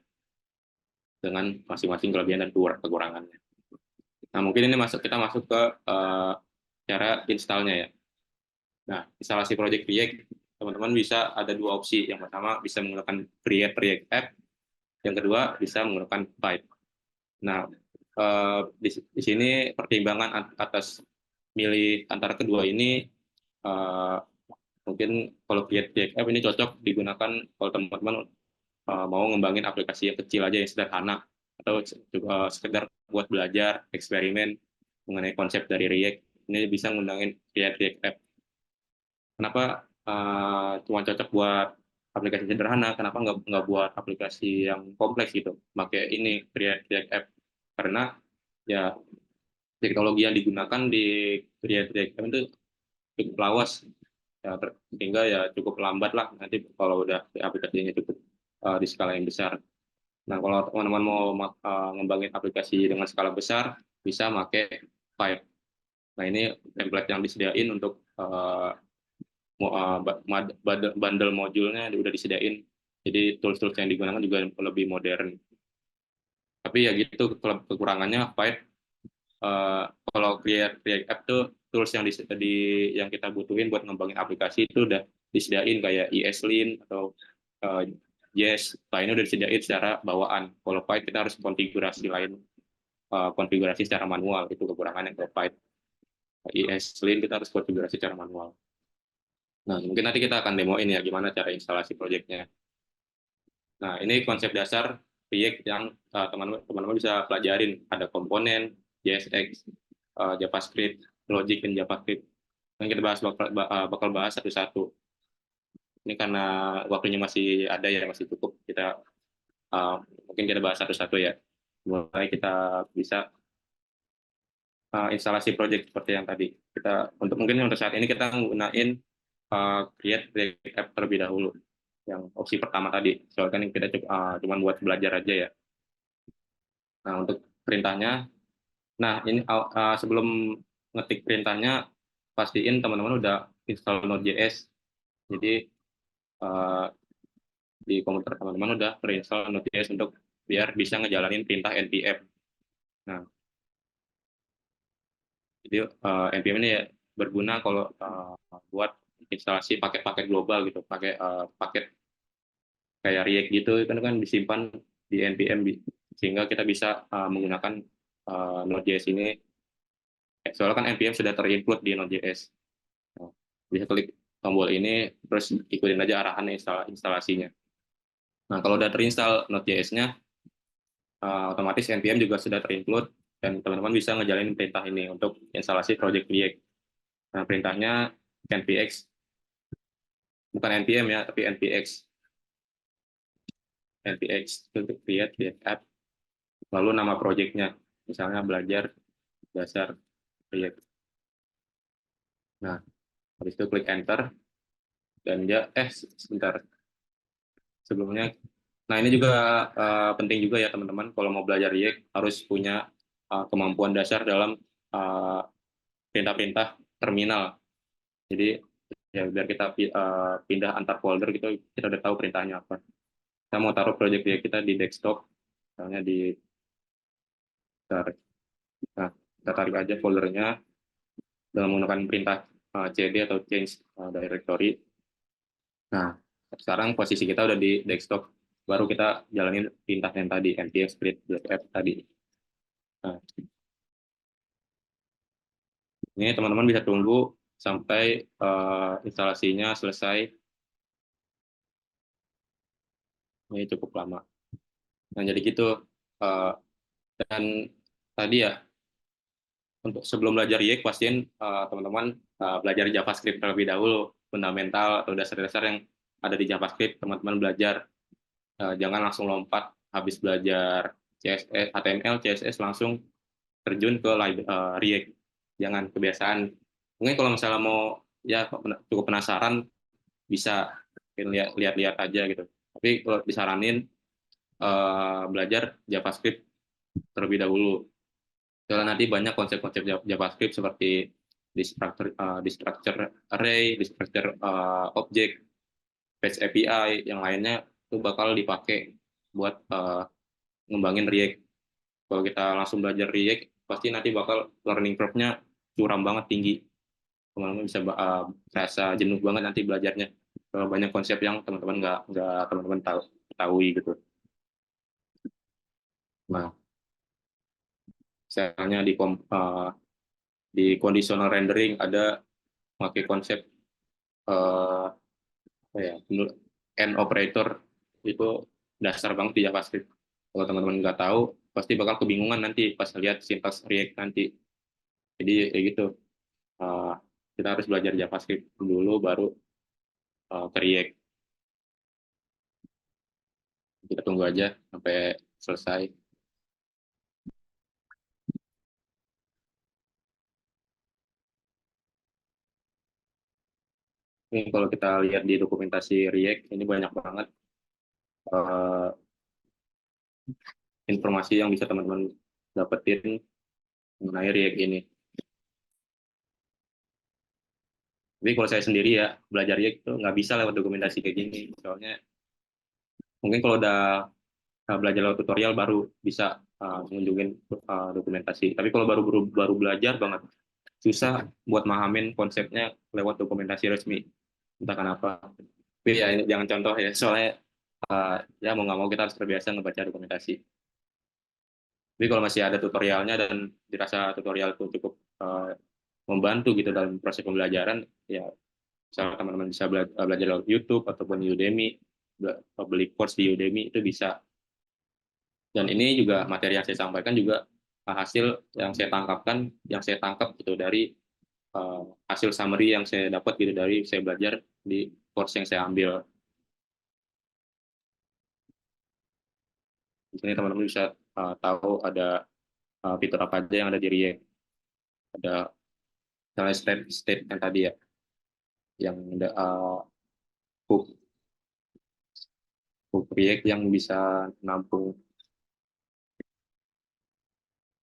dengan masing-masing kelebihan dan kekurangannya. Nah, mungkin ini kita masuk ke cara installnya ya. Nah, instalasi project React teman-teman bisa ada dua opsi. Yang pertama bisa menggunakan create React App, yang kedua bisa menggunakan Pipe. Nah, di sini pertimbangan atas milih antara kedua ini, mungkin kalau create React App ini cocok digunakan kalau teman-teman mau ngembangin aplikasi yang kecil aja yang sederhana, atau sekedar buat belajar, eksperimen mengenai konsep dari React. Ini bisa ngundangin React App. Kenapa cuma cocok buat aplikasi sederhana? Kenapa nggak buat aplikasi yang kompleks gitu? Pakai ini React App, karena ya teknologi yang digunakan di React App itu cukup lawas, ya, sehingga ya cukup lambat lah nanti kalau udah aplikasinya cukup di skala yang besar. Nah, kalau teman-teman mau ngembangin aplikasi dengan skala besar, bisa pakai Pipe. Nah, ini template yang disediain untuk bundle modulnya udah disediain. Jadi tools-tools yang digunakan juga lebih modern. Tapi ya gitu, kekurangannya Pipe, kalau React App tuh tools yang kita butuhin buat ngembangin aplikasi itu udah disediain kayak ESLint atau Jest. Nah, ini udah disediain secara bawaan. Kalau Pipe kita harus konfigurasi secara manual. Itu kekurangannya kalau Pipe. ESLint kita harus konfigurasi secara manual. Nah, mungkin nanti kita akan demoin ya gimana cara instalasi proyeknya. Nah, ini konsep dasar React yang teman-teman bisa pelajarin. Ada komponen, JSX, JavaScript, logic dan JavaScript. Yang kita bakal bahas satu-satu. Ini karena waktunya masih ada ya, masih cukup. Mungkin kita bahas satu-satu ya. Mulai kita bisa instalasi project seperti yang tadi. Mungkin untuk saat ini kita menggunakan create React App terlebih dahulu. Yang opsi pertama tadi. Soalnya kan kita cuma buat belajar aja ya. Nah, untuk perintahnya, ini sebelum ngetik perintahnya, pastiin teman-teman udah install Node.js. Jadi di komputer teman-teman udah terinstall Node.js untuk biar bisa ngejalanin perintah npm. Nah, jadi npm ini ya berguna kalau buat instalasi paket-paket global gitu, pakai paket kayak React gitu kan disimpan di npm, sehingga kita bisa menggunakan Node.js ini. Soalnya kan npm sudah terinclude di Node.js. Nah, bisa klik tombol ini terus ikutin aja arahan instalasinya. Nah, kalau udah terinstall Node.js-nya, otomatis npm juga sudah terinclude dan teman-teman bisa ngejalanin perintah ini untuk instalasi project React. Nah, perintahnya npx, bukan npm ya, tapi npx untuk create React App, lalu nama projectnya, misalnya belajar dasar React. Nah, habis itu klik enter, dan dia, sebentar, sebelumnya, nah ini juga penting juga ya teman-teman, kalau mau belajar React harus punya kemampuan dasar dalam perintah-perintah terminal. Jadi ya biar kita pindah antar folder gitu, kita udah tahu perintahnya apa. Kita mau taruh project React kita di desktop, misalnya nah, kita tarik aja foldernya dengan menggunakan perintah cd atau change directory. Nah, sekarang posisi kita udah di desktop, baru kita jalanin perintah yang tadi, npx create app tadi. Nah, ini teman-teman bisa tunggu sampai instalasinya selesai. Ini cukup lama. Nah, jadi gitu. Dan tadi ya, untuk sebelum belajar React, pastiin teman-teman belajar JavaScript terlebih dahulu, fundamental atau dasar-dasar yang ada di JavaScript, teman-teman belajar. Jangan langsung lompat habis belajar CSS, HTML, CSS langsung terjun ke React. Jangan, kebiasaan. Mungkin kalau misalnya mau ya cukup penasaran, bisa lihat-lihat aja gitu. Tapi kalau disaranin belajar JavaScript terlebih dahulu. Soalnya nanti banyak konsep-konsep JavaScript seperti destructure array, destructure object, fetch API, yang lainnya itu bakal dipakai buat ngembangin React. Kalau kita langsung belajar React, pasti nanti bakal learning curve-nya curam banget, tinggi. Teman-teman bisa rasa jenuh banget nanti belajarnya. banyak konsep yang teman-teman nggak teman-teman tahu ketahui gitu. Nah, misalnya di conditional rendering ada pakai konsep apa ya, and operator itu dasar banget di JavaScript. Kalau teman-teman nggak tahu, pasti bakal kebingungan nanti pas lihat sintaks React nanti. Jadi kayak gitu. Uh, kita harus belajar JavaScript dulu, baru ke React. Kita tunggu aja sampai selesai. Ini kalau kita lihat di dokumentasi React, ini banyak banget uh, informasi yang bisa teman-teman dapetin mengenai React ini. Tapi kalau saya sendiri ya, belajar React itu nggak bisa lewat dokumentasi kayak gini. Soalnya mungkin kalau udah belajar lewat tutorial baru bisa mengunjungin dokumentasi. Tapi kalau baru belajar banget, susah buat mahamin konsepnya lewat dokumentasi resmi. Entah kenapa. Tapi ya ini jangan contoh ya, soalnya ya mau nggak mau kita harus terbiasa ngebaca dokumentasi. Tapi kalau masih ada tutorialnya dan dirasa tutorial itu cukup membantu gitu dalam proses pembelajaran, ya misalnya teman-teman bisa belajar lewat YouTube ataupun Udemy, beli course di Udemy itu bisa. Dan ini juga materi yang saya sampaikan juga hasil yang saya tangkap gitu dari hasil summary yang saya dapat gitu dari saya belajar di course yang saya ambil. Di sini teman-teman bisa tahu ada fitur apa aja yang ada di React. Ada misalnya state yang tadi ya, yang ada hook, hook React yang bisa nampung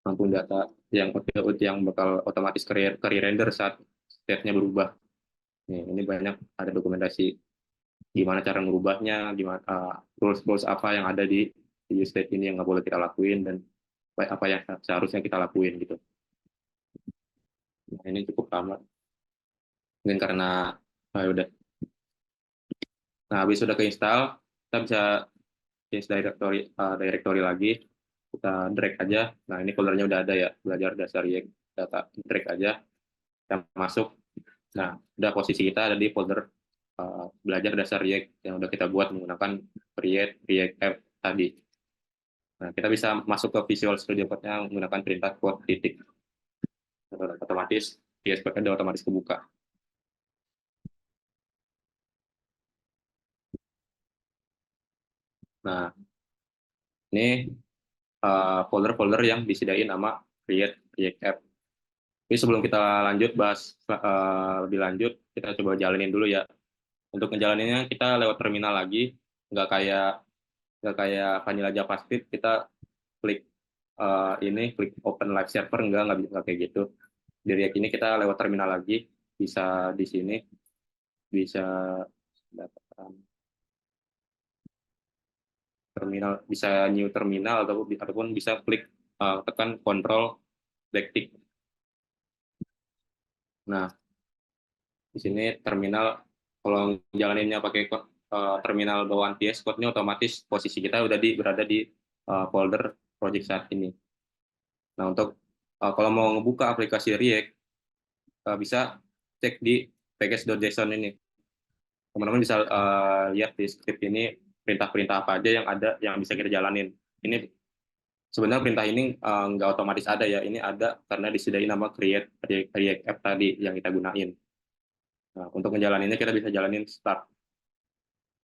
nampung data yang bakal otomatis render saat state-nya berubah. Ini banyak ada dokumentasi gimana cara merubahnya, gimana rules apa yang ada di use state ini yang nggak boleh kita lakuin dan apa yang seharusnya kita lakuin gitu. Nah, ini cukup lama. Mungkin karena udah. Nah, habis sudah keinstall, kita bisa change directory lagi. Kita drag aja. Nah, ini foldernya udah ada ya, belajar dasar React data. Drag aja, kita masuk. Nah, udah posisi kita ada di folder belajar dasar React yang udah kita buat menggunakan React App tadi. Nah, kita bisa masuk ke Visual Studio Code-nya menggunakan perintah quote titik. Otomatis, VS Code udah otomatis kebuka. Nah, ini folder-folder yang disediain sama React App. Tapi sebelum kita lanjut bahas lebih lanjut, kita coba jalanin dulu ya. Untuk ngejalaninnya kita lewat terminal lagi, nggak kayak vanilla JavaScript, kita klik klik open live server, nggak kayak gitu. Di React ini kita lewat terminal lagi, bisa di sini, bisa dapatkan terminal, bisa new terminal ataupun bisa klik tekan control backtick. Nah, di sini terminal kalau jalaninnya pakai terminal bawaan VS Code-nya otomatis posisi kita udah berada di folder project saat ini. Nah, untuk kalau mau ngebuka aplikasi React bisa cek di package.json ini. Teman-teman bisa lihat di script ini perintah-perintah apa aja yang ada yang bisa kita jalanin. Ini sebenarnya perintah ini nggak otomatis ada ya, ini ada karena disediain nama React App tadi yang kita gunain. Nah, untuk ngejalaninnya kita bisa jalanin start.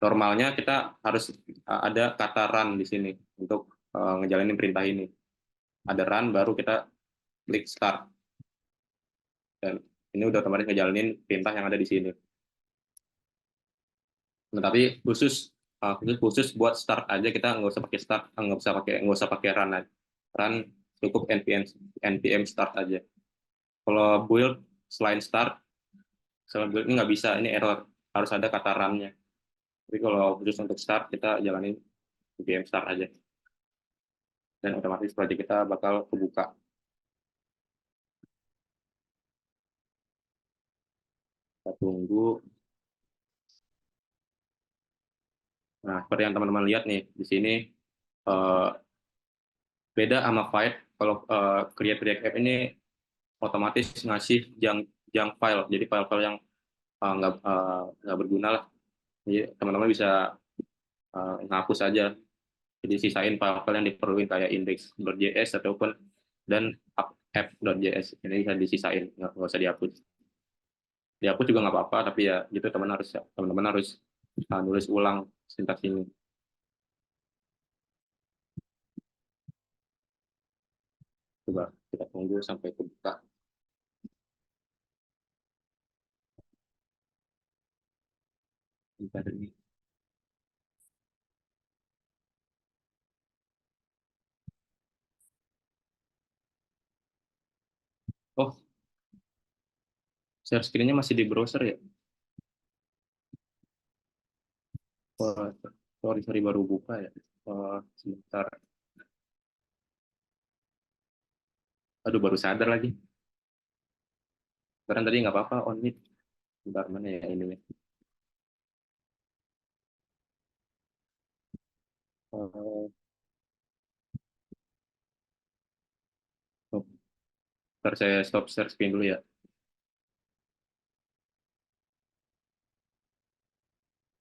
Normalnya kita harus ada kata run di sini untuk ngejalanin perintah ini. Ada run baru kita klik start. Dan ini udah otomatis ngejalanin perintah yang ada di sini. Nah, tapi khusus buat start aja kita nggak usah pakai start, nggak usah pakai run. Run cukup npm start aja. Kalau build selain start, selain build ini nggak bisa, ini error, harus ada kata run-nya. Tapi kalau khusus untuk start kita jalanin npm start aja. Dan otomatis project kita bakal kebuka. Kita tunggu. Nah, seperti yang teman-teman lihat nih di sini, eh, beda sama Fight. Kalau Create React App ini otomatis ngasih junk file, jadi file-file yang nggak berguna lah. Jadi teman-teman bisa ngapus aja, jadi sisain file-file yang diperlukan kayak index.js ataupun dan app.js, ini bisa disisain, nggak usah dihapus. Dihapus juga nggak apa-apa, tapi ya gitu teman-teman harus nulis ulang sintaks ini. Coba kita tunggu sampai kebuka. Bentar ini. Oh, share screen-nya masih di browser ya? Oh, sorry, baru buka ya. Sebentar. Aduh, baru sadar lagi. Karena tadi nggak apa-apa, on it. Bentar, mana ya ini ya? Oh, bentar, saya stop share screen dulu ya.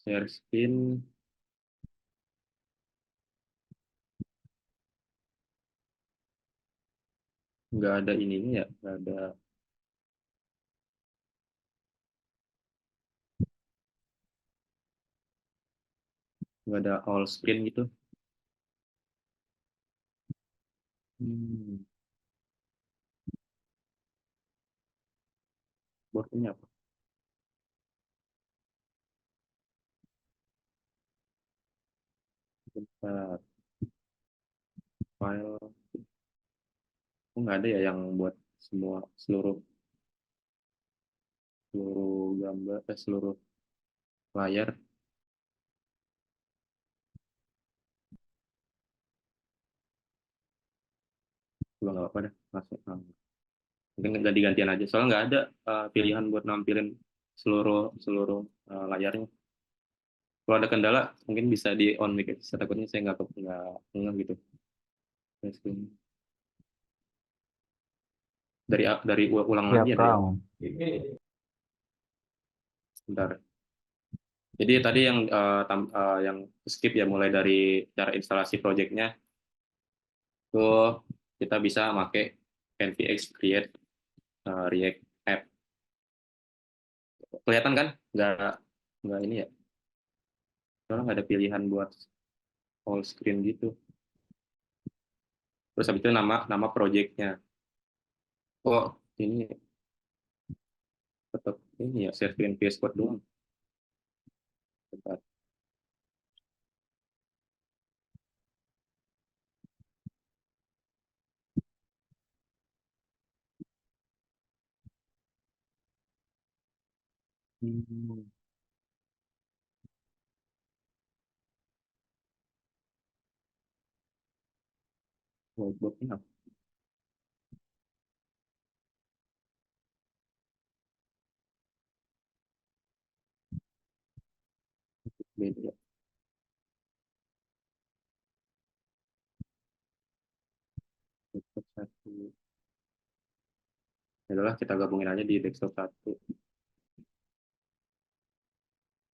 Share screen, nggak ada ininya ya, nggak ada all screen gitu. Hmm, boardnya apa? Bentar, file. Oh, nggak ada ya yang buat seluruh seluruh gambar, seluruh layar. Juga nggak apa-apa deh, masuk. Mungkin ganti-gantian aja. Soalnya nggak ada pilihan buat nampilin seluruh seluruh layarnya. Kalau ada kendala, mungkin bisa di on mic. Takutnya saya nggak gitu. Dari ulang Siap, lagi ya, dari Kang. awal. Bentar. Jadi tadi yang skip ya, mulai dari cara instalasi projectnya tuh kita bisa pakai NVX create React app. Kelihatan kan? Nggak ini ya. Soalnya nggak ada pilihan buat all screen gitu. Terus habis itu nama projectnya. Oh, ini tetap ini ya, share screen VS Code doang. Bentar. Hmm, whiteboard-nya apa? Beda ya. Desktop satu. Ya udahlah, kita gabungin aja di desktop satu.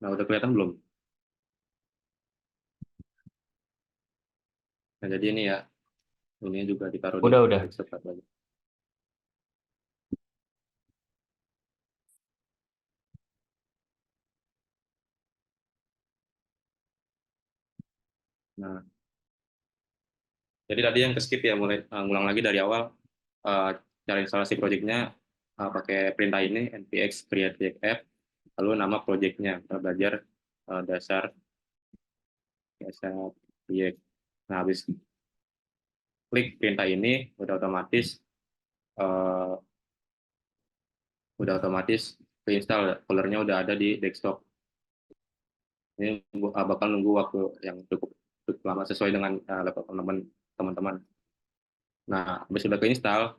Nah, udah kelihatan belum? Nah, jadi ini ya, ini juga ditaruh di Udah. desktop satu aja. Nah, jadi tadi yang ke skip ya, mulai ngulang lagi dari awal. uh, Cara instalasi projectnya pakai perintah ini, npx create project app, lalu nama projectnya. Kita belajar dasar dasar project. Nah, habis klik perintah ini, uh, udah otomatis keinstall, foldernya udah ada di desktop. Ini bakal nunggu waktu yang cukup lama sesuai dengan laptop teman-teman. Nah, habis sudah keinstall,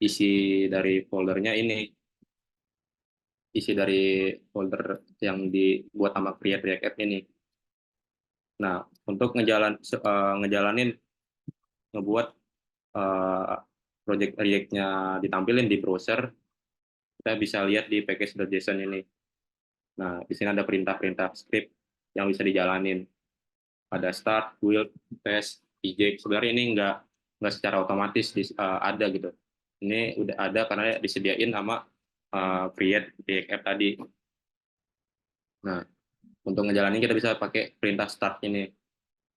isi dari foldernya ini. isi dari folder yang dibuat sama create React App ini. Nah, untuk ngejalanin ngebuat eh, project React-nya ditampilin di browser, kita bisa lihat di package.json ini. Nah, di sini ada perintah-perintah script yang bisa dijalanin. Ada start, build, test, eject. Sebenarnya ini nggak secara otomatis ada gitu. Ini udah ada karena disediain sama create React App tadi. Nah, untuk ngejalanin kita bisa pakai perintah start ini,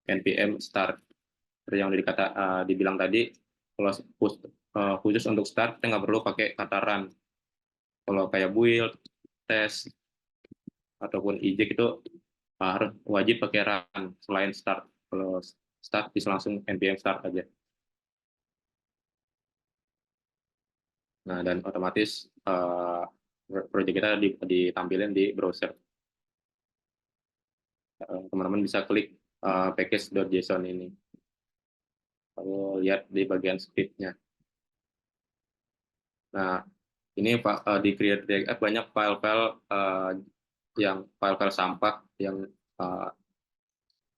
npm start. Seperti yang dibilang tadi, kalau khusus untuk start kita nggak perlu pakai kata run. Kalau kayak build, test, ataupun eject itu harus wajib pakai run selain start. Kalau start bisa langsung npm start aja. Nah, dan otomatis project kita ditampilin di browser. Teman-teman bisa klik package.json ini. Lalu lihat di bagian script-nya. Nah, ini di Create React App banyak file-file yang file-file sampah uh,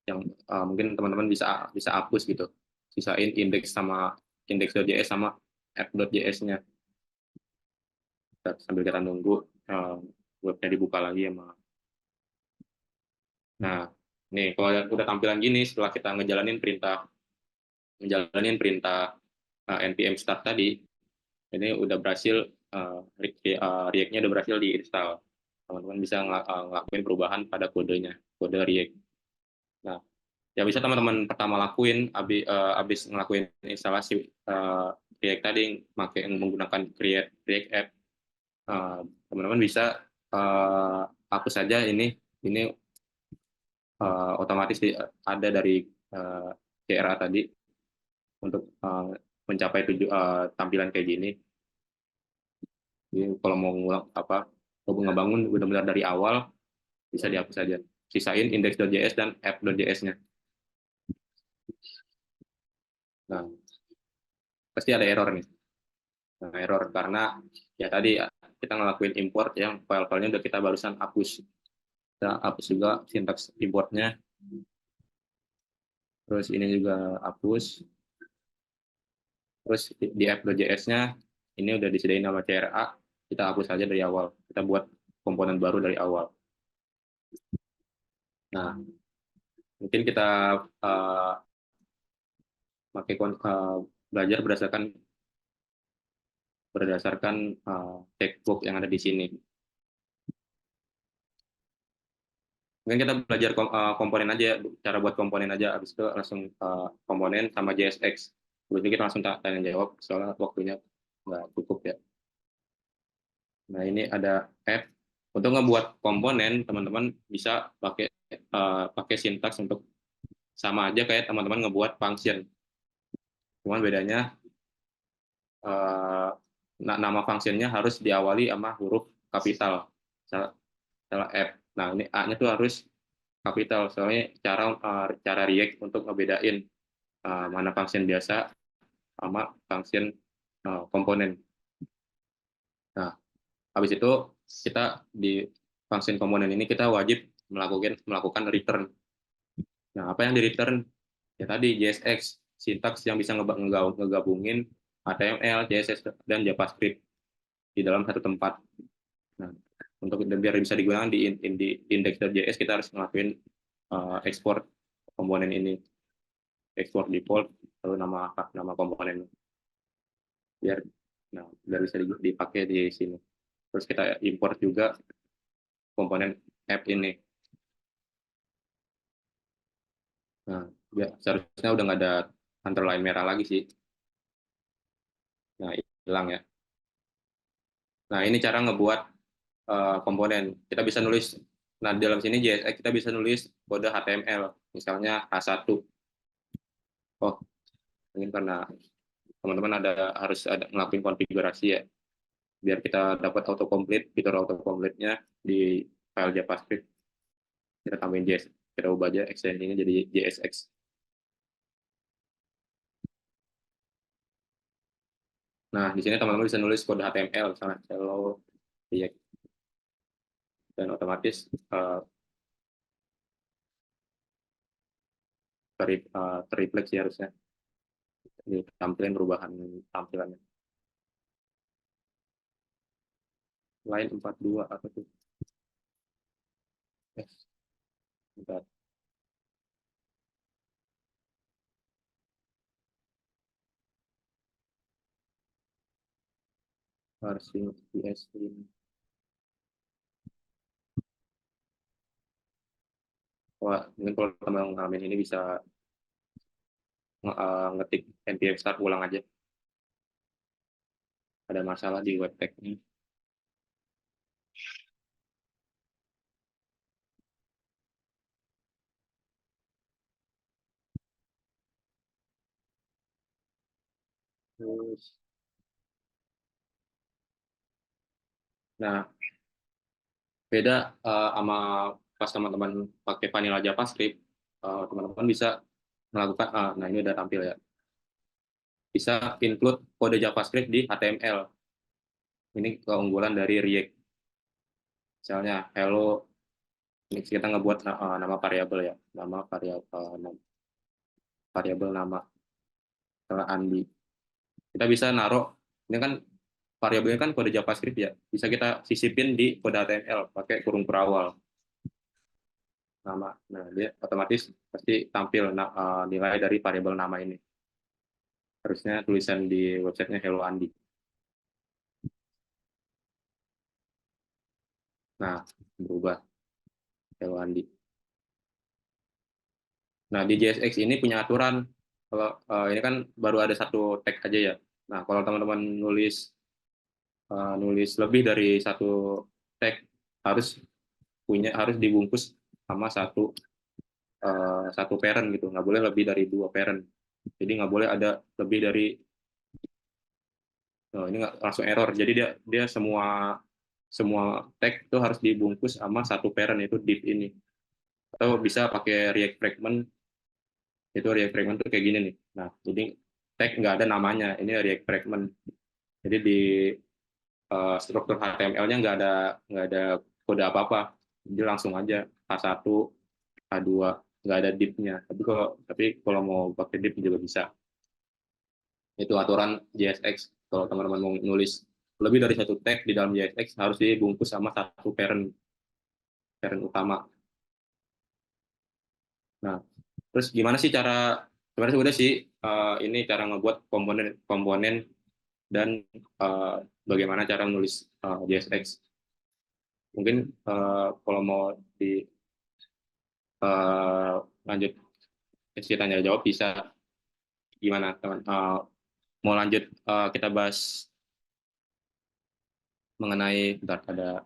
yang mungkin teman-teman bisa bisa hapus gitu. Sisain index.js sama app.js-nya. Sambil kita nunggu webnya dibuka lagi sama. Nah, nih kalau udah tampilan gini setelah kita ngejalanin perintah npm start tadi, ini udah berhasil React-nya udah berhasil diinstal. Teman-teman bisa ngelakuin perubahan pada kode React. Nah, yang bisa teman-teman pertama lakuin habis ngelakuin instalasi React tadi menggunakan Create React App, teman-teman bisa hapus saja ini otomatis ada dari CRA tadi untuk mencapai tampilan kayak gini. Jadi kalau mau ngulang mau ngebangun benar-benar dari awal bisa dihapus saja. Sisain index.js dan app.js-nya. Nah, pasti ada error nih. Nah, error karena ya tadi kita ngelakuin import yang file-filenya udah kita barusan hapus. Kita hapus juga sintaks importnya. Terus ini juga hapus. Terus di app.js-nya ini udah disediain nama CRA, kita hapus saja dari awal. Kita buat komponen baru dari awal. Nah, mungkin kita uh, belajar berdasarkan textbook yang ada di sini. Mungkin kita belajar komponen aja, cara buat komponen aja, habis itu langsung komponen sama JSX. Berarti kita langsung tanya jawab, soalnya waktunya nggak cukup ya. Nah, ini ada app. Untuk ngebuat komponen, teman-teman bisa pakai sintaks untuk sama aja kayak teman-teman ngebuat function. Cuman bedanya nama functionnya harus diawali sama huruf kapital, salah app. Nah, ini A-nya tuh harus kapital, soalnya cara React untuk ngebedain mana function biasa sama function komponen. Nah, habis itu kita di function komponen ini kita wajib melakukan return. Nah, apa yang di return? Ya tadi JSX, sintaks yang bisa ngegabungin HTML, CSS, dan JavaScript di dalam satu tempat. Nah, biar bisa digunakan di index.js, kita harus ngelakuin ekspor komponen ini, ekspor default lalu nama komponen biar bisa dipakai di sini. Terus kita import juga komponen app ini. Nah, ya seharusnya udah nggak ada underline merah lagi sih. Nah, hilang ya. Nah, ini cara ngebuat komponen. Kita bisa nulis, nah di dalam sini JSX kita bisa nulis kode HTML, misalnya H1. Oh, mungkin karena teman-teman harus ada ngelakuin konfigurasi ya, biar kita dapat autocomplete, fitur autocomplete-nya di file JavaScript. Kita tambahin JS, kita ubah aja extension-nya jadi JSX. Nah, di sini teman-teman bisa nulis kode HTML, misalnya hello React. dan otomatis terrefleksi harusnya ditampilkan perubahan tampilannya. Line 42 apa tuh? Bentar. Parsing PS ini. Wah, mungkin kalau teman ngalamin ini bisa ngetik npm start ulang aja. Ada masalah di web tag-nya. Terus, nah, beda sama pas teman-teman pakai vanilla JavaScript, teman-teman bisa melakukan, nah ini udah tampil ya, bisa include kode JavaScript di HTML. Ini keunggulan dari React. Misalnya, hello, ini kita ngebuat nama variabel ya, nama variabel nama, misalnya Andi. Kita bisa naruh, ini kan variabelnya kan kode JavaScript ya, bisa kita sisipin di kode HTML pakai kurung perawal nama. Nah, dia otomatis pasti tampil nilai dari variabel nama ini. Harusnya tulisan di websitenya Hello Andi. Nah, berubah Hello Andi. Nah, di JSX ini punya aturan. Kalau ini kan baru ada satu tag aja ya. Nah, kalau teman-teman nulis lebih dari satu tag, harus dibungkus sama satu parent gitu. Nggak boleh lebih dari 2 parent. Jadi nggak boleh ada lebih dari, ini nggak langsung error. Jadi dia dia semua tag itu harus dibungkus sama satu parent, itu div ini. Atau bisa pakai React Fragment. Itu React Fragment tuh kayak gini nih. Nah, jadi tag nggak ada namanya, ini React Fragment. Jadi di struktur HTML-nya nggak ada kode apa-apa. Jadi langsung aja H1, H2, nggak ada div-nya. Tapi kalau mau pakai div juga bisa. Itu aturan JSX. Kalau teman-teman mau nulis lebih dari satu tag di dalam JSX harus dibungkus sama satu parent utama. Nah, terus gimana sih sebenarnya udah sih, ini cara ngebuat komponen dan bagaimana cara menulis JSX. Mungkin kalau mau lanjut sesi tanya jawab bisa, gimana teman? Mau lanjut kita bahas mengenai, bentar, ada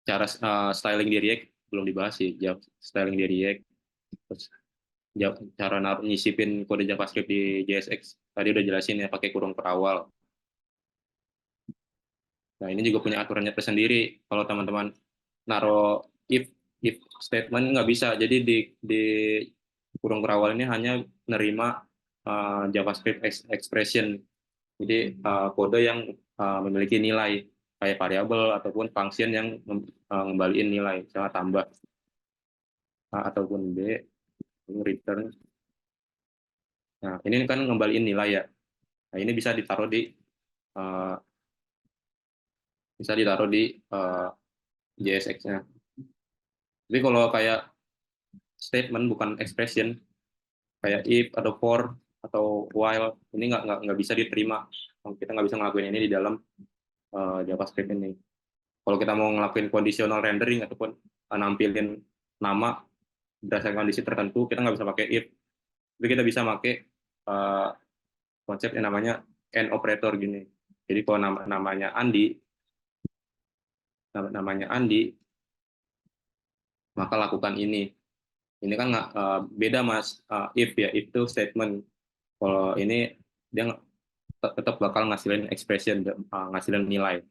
cara styling di React belum dibahas sih, styling di React. Terus cara nyisipin kode JavaScript di JSX tadi udah jelasin ya, pakai kurung perawal. Nah, ini juga punya aturannya tersendiri. Kalau teman-teman naruh if statement nggak bisa. Jadi di kurung perawal ini hanya nerima JavaScript expression. Jadi kode yang memiliki nilai kayak variabel ataupun function yang ngembaliin nilai, misalnya tambah ataupun B, return. Nah, ini kan ngembaliin nilai ya. Nah, ini bisa ditaruh uh, di JSX-nya. Tapi kalau kayak statement bukan expression, kayak if atau for atau while, ini nggak bisa diterima. Kita nggak bisa ngelakuin ini di dalam JavaScript ini. Kalau kita mau ngelakuin conditional rendering ataupun nampilin nama berdasarkan kondisi tertentu, kita nggak bisa pakai if. Tapi kita bisa pakai konsep yang namanya and operator gini. Jadi kalau namanya Andi, maka lakukan ini. Ini kan beda mas, if ya, itu statement. Kalau ini dia tetap bakal ngasilin expression, ngasilin nilai.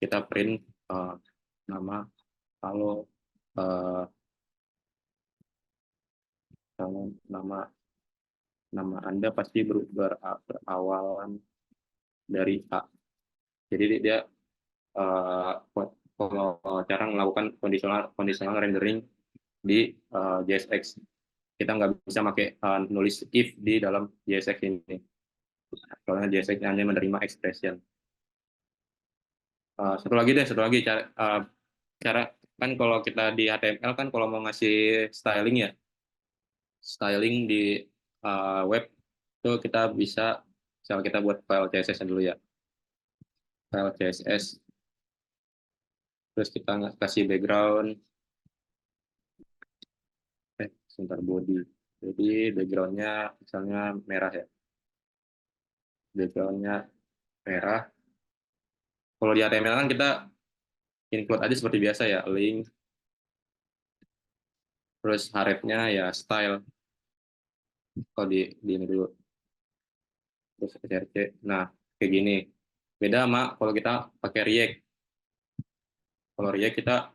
Kita print nama, kalau nama Anda pasti berawalan dari A. Jadi dia kalau cara melakukan conditional rendering di JSX. Kita nggak bisa pakai nulis if di dalam JSX ini. Soalnya JSX hanya menerima expression. Satu lagi cara kan kalau kita di HTML kan kalau mau ngasih styling di web itu kita bisa, misal kita buat file CSS dulu ya, file CSS, terus kita kasih background, sebentar, body, jadi backgroundnya misalnya merah ya, backgroundnya merah. Kalau di HTML kan kita include aja seperti biasa ya, link, terus href-nya ya style, kalau di ini dulu, terus src. Nah, kayak gini. Beda sama kalau kita pakai React. Kalau React kita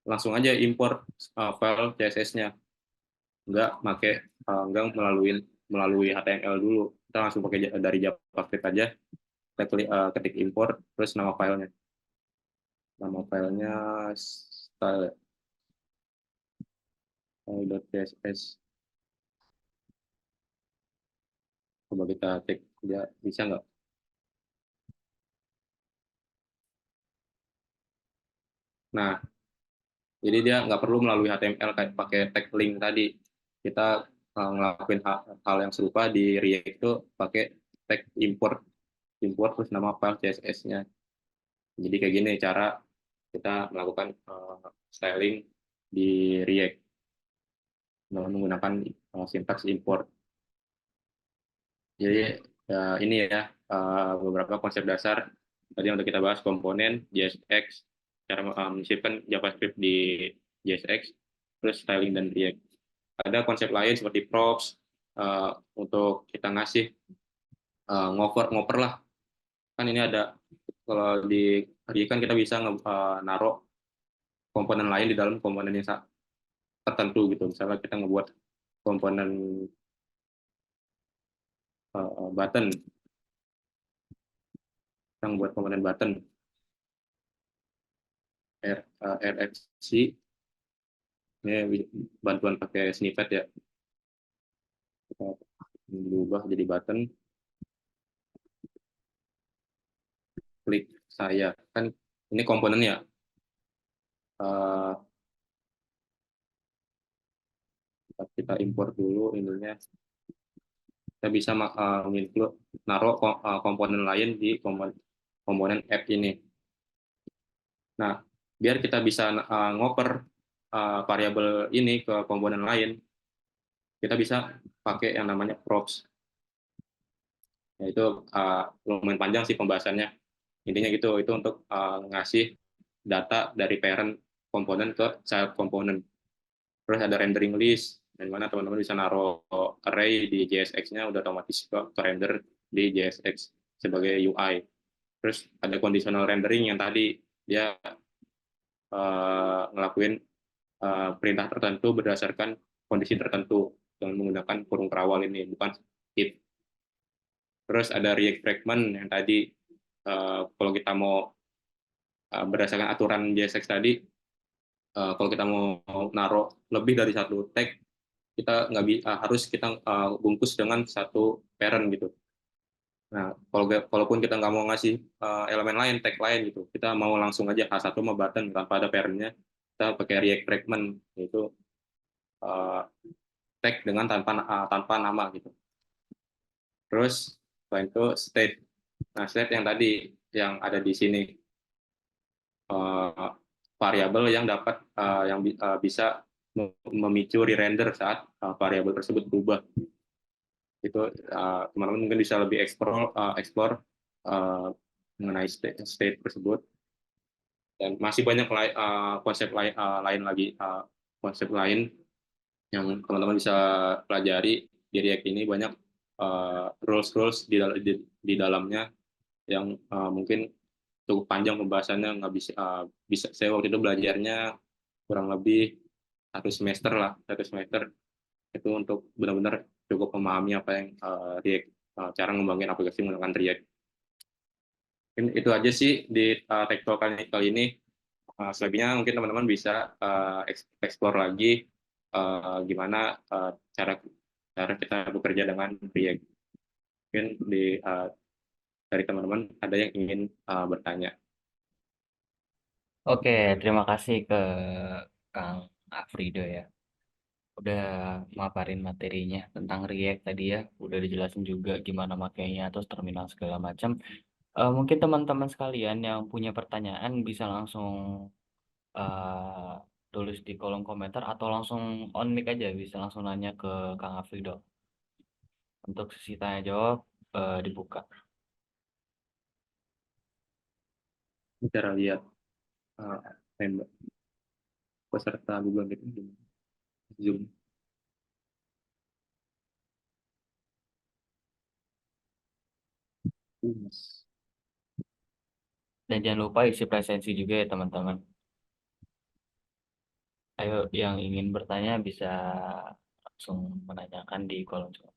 langsung aja import file CSS-nya, nggak melalui HTML dulu. Kita langsung pakai dari JavaScript aja. Kita ketik import, terus nama filenya. Nama filenya style.css. Coba kita cek dia bisa nggak. Nah, jadi dia nggak perlu melalui HTML kayak pakai tag link tadi. Kita ngelakuin hal yang serupa di React itu pakai tag import, terus nama file CSS-nya. Jadi kayak gini cara kita melakukan styling di React dengan menggunakan sintaks import. Jadi ini ya beberapa konsep dasar tadi yang udah kita bahas: komponen, JSX, cara menyisipkan JavaScript di JSX, terus styling dan React. Ada konsep lain seperti props untuk kita ngasih ngoper lah. Kan ini ada, kalau di React kan kita bisa naruh komponen lain di dalam komponen yang tertentu gitu. Misalnya kita ngebuat komponen button, kita ngebuat komponen button RFC, ini bantuan pakai snippet ya, kita berubah jadi button, klik saya, kan ini komponennya. Kita import dulu ininya, kita bisa naruh komponen lain di komponen app ini. Nah, biar kita bisa ngoper variabel ini ke komponen lain, kita bisa pakai yang namanya props. Nah, itu lumayan panjang sih pembahasannya. Intinya gitu, itu untuk ngasih data dari parent komponen ke child komponen. Terus ada rendering list, dan mana teman-teman bisa naruh array di JSX-nya, udah otomatis ke render di JSX sebagai UI. Terus ada conditional rendering yang tadi dia ngelakuin perintah tertentu berdasarkan kondisi tertentu dengan menggunakan kurung kerawal ini, bukan if. Terus ada React fragment yang tadi kalau kita mau berdasarkan aturan JSX tadi, kalau kita mau naruh lebih dari satu tag, kita nggak harus kita bungkus dengan satu parent gitu. Nah, kalaupun kita nggak mau ngasih elemen lain, tag lain gitu, kita mau langsung aja H1 sama button tanpa ada parentnya, kita pakai React fragment, yaitu tag dengan tanpa nama gitu. Terus selain itu state. Nah, state yang tadi yang ada di sini, variabel yang dapat bisa memicu re-render saat variabel tersebut berubah. Itu teman-teman mungkin bisa lebih explore mengenai state tersebut, dan masih banyak konsep lain lagi, konsep lain yang teman-teman bisa pelajari di React ini. Banyak rules di dalamnya yang mungkin cukup panjang pembahasannya, nggak bisa saya waktu itu belajarnya kurang lebih satu semester itu untuk benar-benar cukup memahami apa yang React, cara ngembangin aplikasi menggunakan React. Itu aja sih di Tech Talk kali ini. Selebihnya mungkin teman-teman bisa explore lagi gimana cara cara kita bekerja dengan React. Mungkin dari teman-teman ada yang ingin bertanya. Oke, terima kasih ke Kang Afrido ya. Udah maparin materinya tentang React tadi ya. Udah dijelasin juga gimana makainya, terus terminal segala macam. Mungkin teman-teman sekalian yang punya pertanyaan bisa langsung eh, tulis di kolom komentar atau langsung on mic aja, bisa langsung nanya ke Kang Afrido. Untuk sesi tanya jawab dibuka. Cara lihat uh, member peserta Google Meet ini gimana? Zoom. Mas. Dan jangan lupa isi presensi juga ya teman-teman. Ayo yang ingin bertanya bisa langsung menanyakan di kolom chat.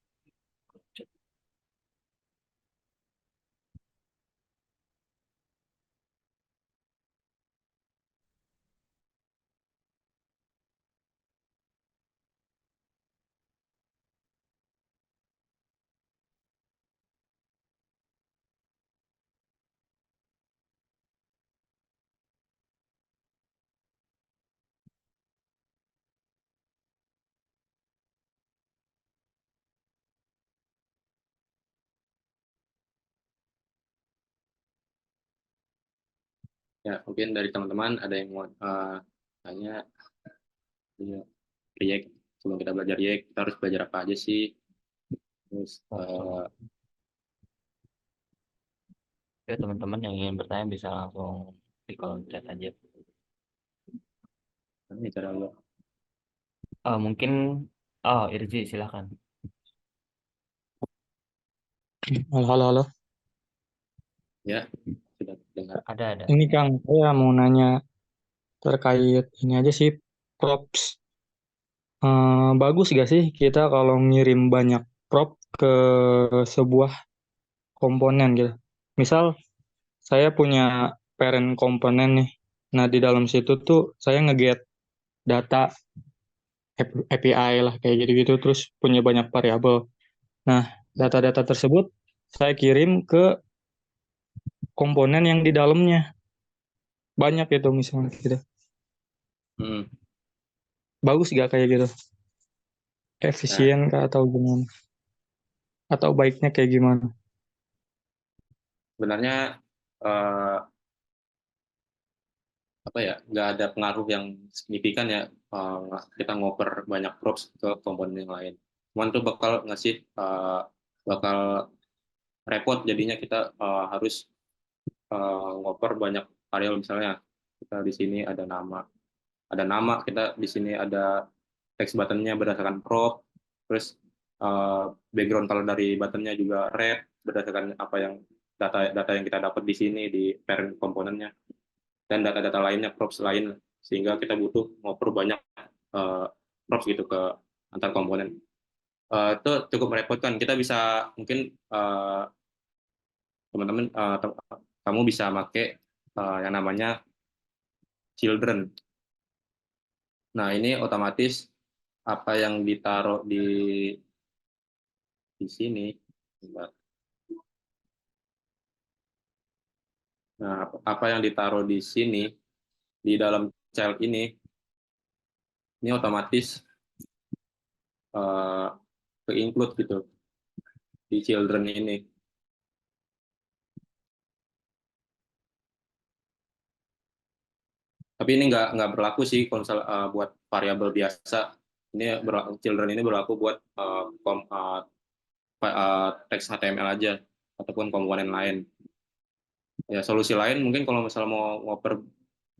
Ya, mungkin dari teman-teman ada yang mau tanya, ya, React. Sebelum kita belajar React, kita harus belajar apa aja sih? Terus, Oke. Ya, teman-teman yang ingin bertanya bisa langsung di kolom chat aja. ini cara lo, Mungkin, oh Irji silahkan. Halo, halo, halo. ya, sudah dengar. Ada. Ini Kang, saya mau nanya terkait ini aja sih, props. Bagus gak sih kita kalau ngirim banyak prop ke sebuah komponen gitu? Misal, saya punya parent komponen nih. Nah, di dalam situ tuh saya nge-get data API lah, kayak gitu-gitu, terus punya banyak variabel. Nah, data-data tersebut saya kirim ke komponen yang di dalamnya. Banyak itu misalnya gitu. Hmm. Bagus gak kayak gitu? Nah, Efisien kah atau gimana? Atau baiknya kayak gimana? sebenarnya eh, apa ya, nggak ada pengaruh yang signifikan ya kita ngoper banyak props ke komponen yang lain. Cuman itu bakal ngasih bakal repot jadinya kita harus ngoper banyak variabel, misalnya kita di sini ada nama kita di sini ada text buttonnya berdasarkan prop, terus background color dari buttonnya juga red berdasarkan apa yang data yang kita dapat di sini di parent komponennya, dan data-data lainnya props lain, sehingga kita butuh ngoper banyak uh, props gitu ke antar komponen. Itu cukup merepotkan. Kita bisa mungkin teman-teman kamu bisa pakai yang namanya children. Nah, ini otomatis apa yang ditaruh di sini. Nah, apa yang ditaruh di sini di dalam child ini otomatis uh, ke include gitu di children ini. Tapi ini nggak berlaku sih konsol buat variabel biasa. Ini children ini berlaku buat teks HTML aja ataupun komponen lain. Ya, solusi lain mungkin kalau misalnya mau ngoper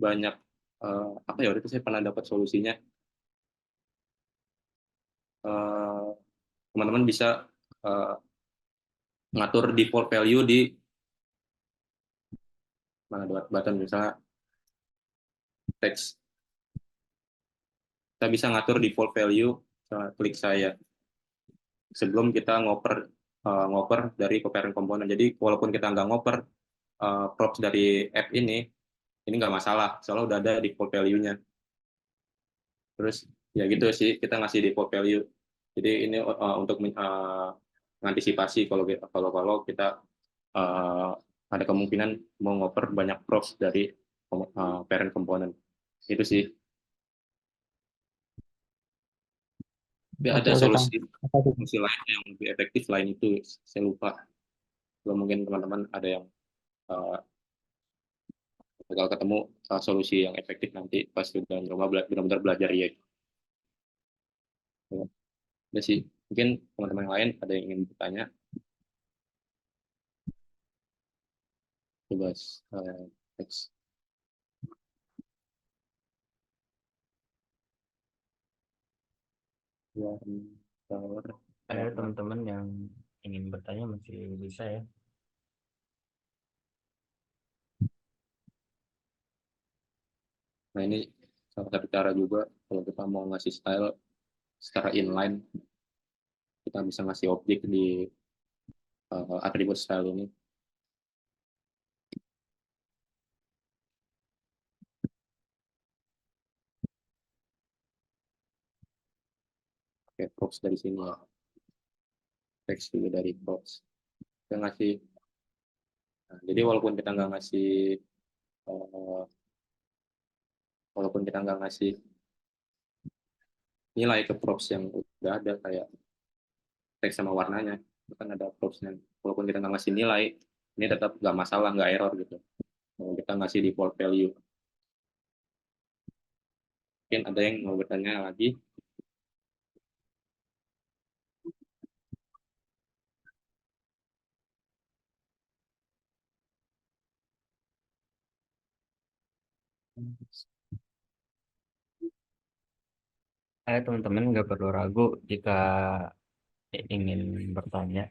banyak apa ya, waktu itu saya pernah dapat solusinya. Eh, Teman-teman bisa uh, ngatur default value di mana button, misalnya teks. Kita bisa ngatur default value, klik saya sebelum kita ngoper ngoper dari parent komponen. Jadi walaupun kita nggak ngoper, props dari app ini nggak masalah, soalnya udah ada default value-nya. Terus ya gitu sih, kita ngasih default value. Jadi ini untuk mengantisipasi kalau kita uh, ada kemungkinan mau ngoper banyak props dari parent component. Itu sih. Tapi Oke, ada oke, Kang. solusi Apa tuh? solusi lain yang lebih efektif lain itu, saya lupa. Kalau mungkin teman-teman ada yang uh, bakal ketemu solusi yang efektif nanti pas sudah rumah benar-benar belajar ya. Ya sih. Mungkin teman-teman yang lain ada yang ingin bertanya. Coba next. Tower. Ada teman-teman yang ingin bertanya masih bisa ya. Nah ini salah satu cara juga kalau kita mau ngasih style secara inline, kita bisa ngasih objek di atribut style ini. Pakai props dari sini ya. Teks juga dari props. Kita ngasih. Nah, jadi uh, walaupun kita nggak ngasih nilai ke props yang udah ada kayak teks sama warnanya, itu kan ada propsnya. Walaupun kita nggak ngasih nilai, ini tetap nggak masalah, nggak error gitu. Kalau kita ngasih default value. Mungkin ada yang mau bertanya lagi. Ada teman-teman nggak perlu ragu jika ingin bertanya,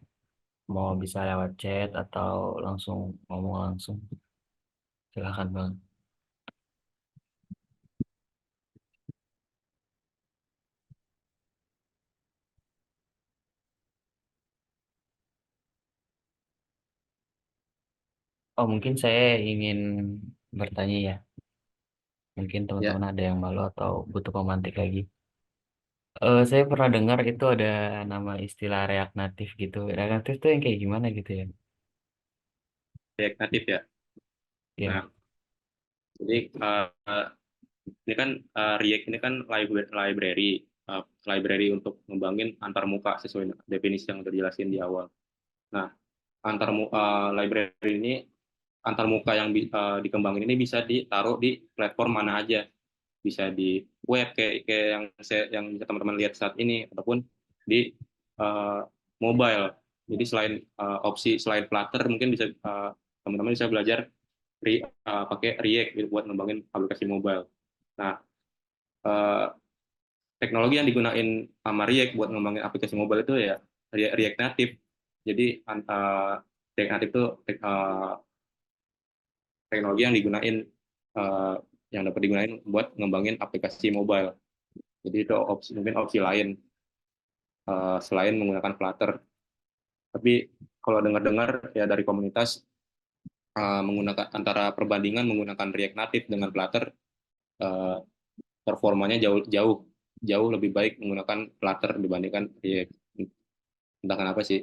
mau bisa lewat chat atau langsung ngomong langsung. Silakan Bang. Oh, mungkin saya ingin bertanya ya. Mungkin Ya, teman-teman ada yang malu atau butuh pemantik lagi. Saya pernah dengar itu ada nama istilah React Native gitu. React Native itu yang kayak gimana gitu ya? React Native ya. Ya. Nah, jadi ini kan React ini kan library untuk ngembangin antar muka sesuai definisi yang udah dijelasin di awal. Nah, library ini antar muka yang dikembangin ini bisa ditaruh di platform mana aja. Bisa di web kayak yang bisa teman-teman lihat saat ini ataupun di uh, mobile. Jadi selain Flutter mungkin bisa teman-teman bisa belajar pakai React gitu buat ngembangin aplikasi mobile. Nah, uh, teknologi yang digunain sama React buat ngembangin aplikasi mobile itu ya React Native. Jadi React Native itu teknologi yang uh, yang dapat digunain buat ngembangin aplikasi mobile. Jadi itu mungkin opsi lain selain menggunakan Flutter. Tapi kalau dengar-dengar ya dari komunitas menggunakan antara perbandingan menggunakan React Native dengan Flutter, uh, performanya jauh jauh jauh lebih baik menggunakan Flutter dibandingkan React. Entah kenapa sih,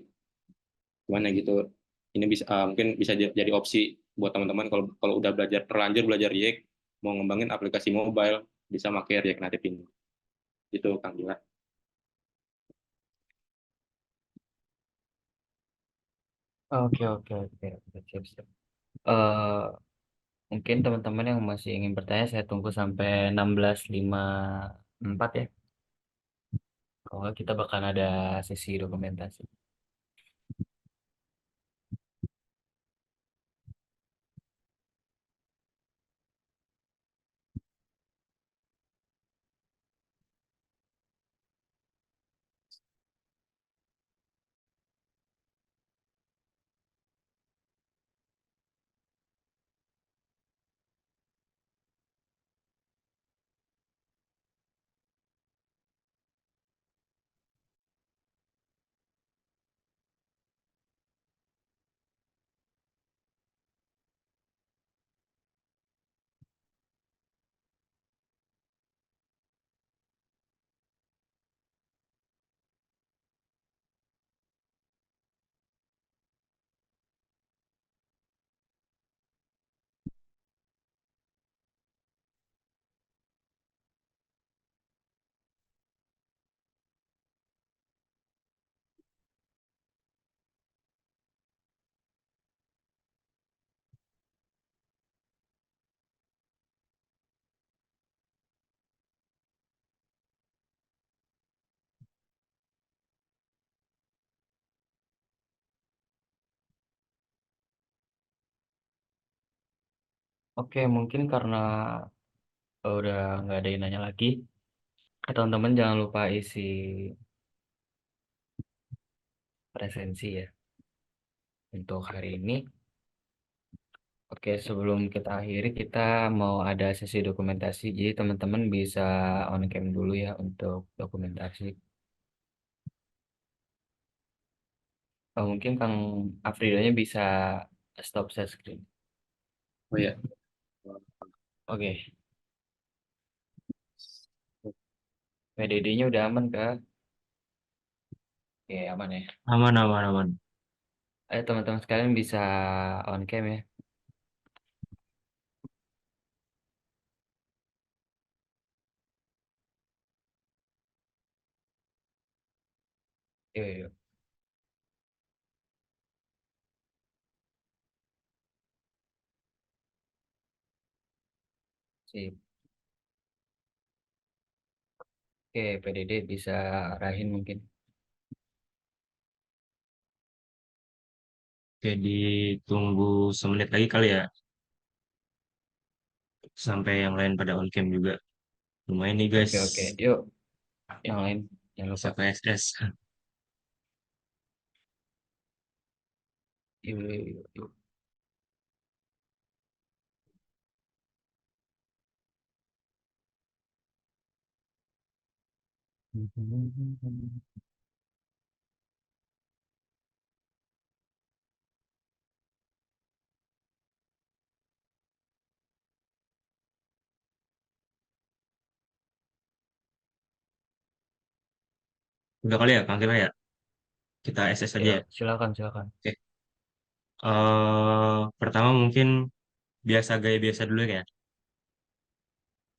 gimana gitu. Ini bisa mungkin bisa jadi opsi buat teman-teman kalau kalau udah terlanjur belajar React, mau ngembangin aplikasi mobile bisa pakai React Native ini. Itu Kang Gila. Oke, oke, oke. Oke, siap, siap. Eh, Mungkin teman-teman yang masih ingin bertanya, saya tunggu sampai 16.54 ya. Kalau nggak, kita bakal ada sesi dokumentasi. Oke, mungkin karena udah nggak ada yang nanya lagi, teman-teman jangan lupa isi presensi ya untuk hari ini. Oke, sebelum kita akhiri, kita mau ada sesi dokumentasi. Jadi teman-teman bisa on cam dulu ya untuk dokumentasi. Mungkin Kang Afridonya bisa stop share screen. Oh ya, Oke, PDD-nya udah aman kah? Oke, aman ya. Aman, aman, aman. Ayo teman-teman sekalian bisa on cam ya. Yuk, yuk. Sip. Oke, PDD bisa arahin mungkin. Oke, ditunggu semenit lagi kali ya, sampai yang lain pada on cam juga. Lumayan nih guys, Oke, oke. Yuk, yang lain. Jangan lupa. bisa PSS. Yuk, yuk, yuk, yuk. Udah kali ya, panggil ya. Kita SS aja Ya, ya. silakan, silakan. Oke. Pertama mungkin biasa gaya biasa dulu ya.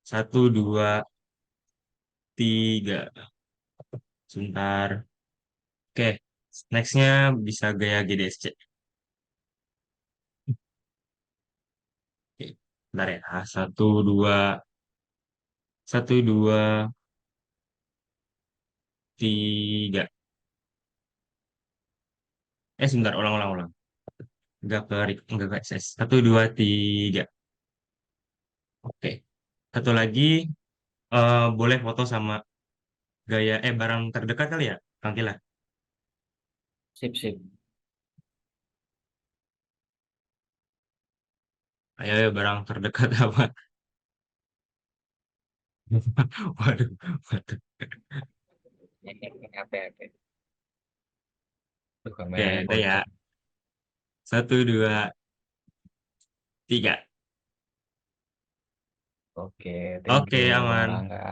Satu, dua, tiga. Sebentar. Oke. Nextnya bisa gaya GDSC. Oke. Bentar ya. Satu, dua, satu, dua, tiga. Sebentar. Ulang, ulang, ulang. Enggak ke SS. Satu, dua, tiga. Oke. Satu lagi, boleh foto sama gaya, barang terdekat kali ya, Kang Tila? Sip, sip. Ayo, ayo, barang terdekat apa? Waduh, waduh. Apa, apa. Tuh, Oke, kameranya itu ya. pocong. Satu, dua, tiga. Oke, thank Oke, you, Bang aman. Rangga.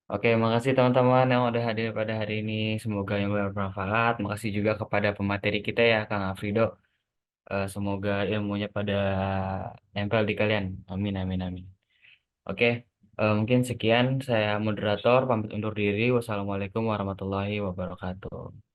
Oke, makasih teman-teman yang udah hadir pada hari ini. Semoga yang bermanfaat. Makasih juga kepada pemateri kita ya, Kang Afrido. Semoga ilmunya pada nempel di kalian. Amin, amin, amin. Oke, mungkin sekian. Saya moderator, pamit undur diri. Wassalamualaikum warahmatullahi wabarakatuh.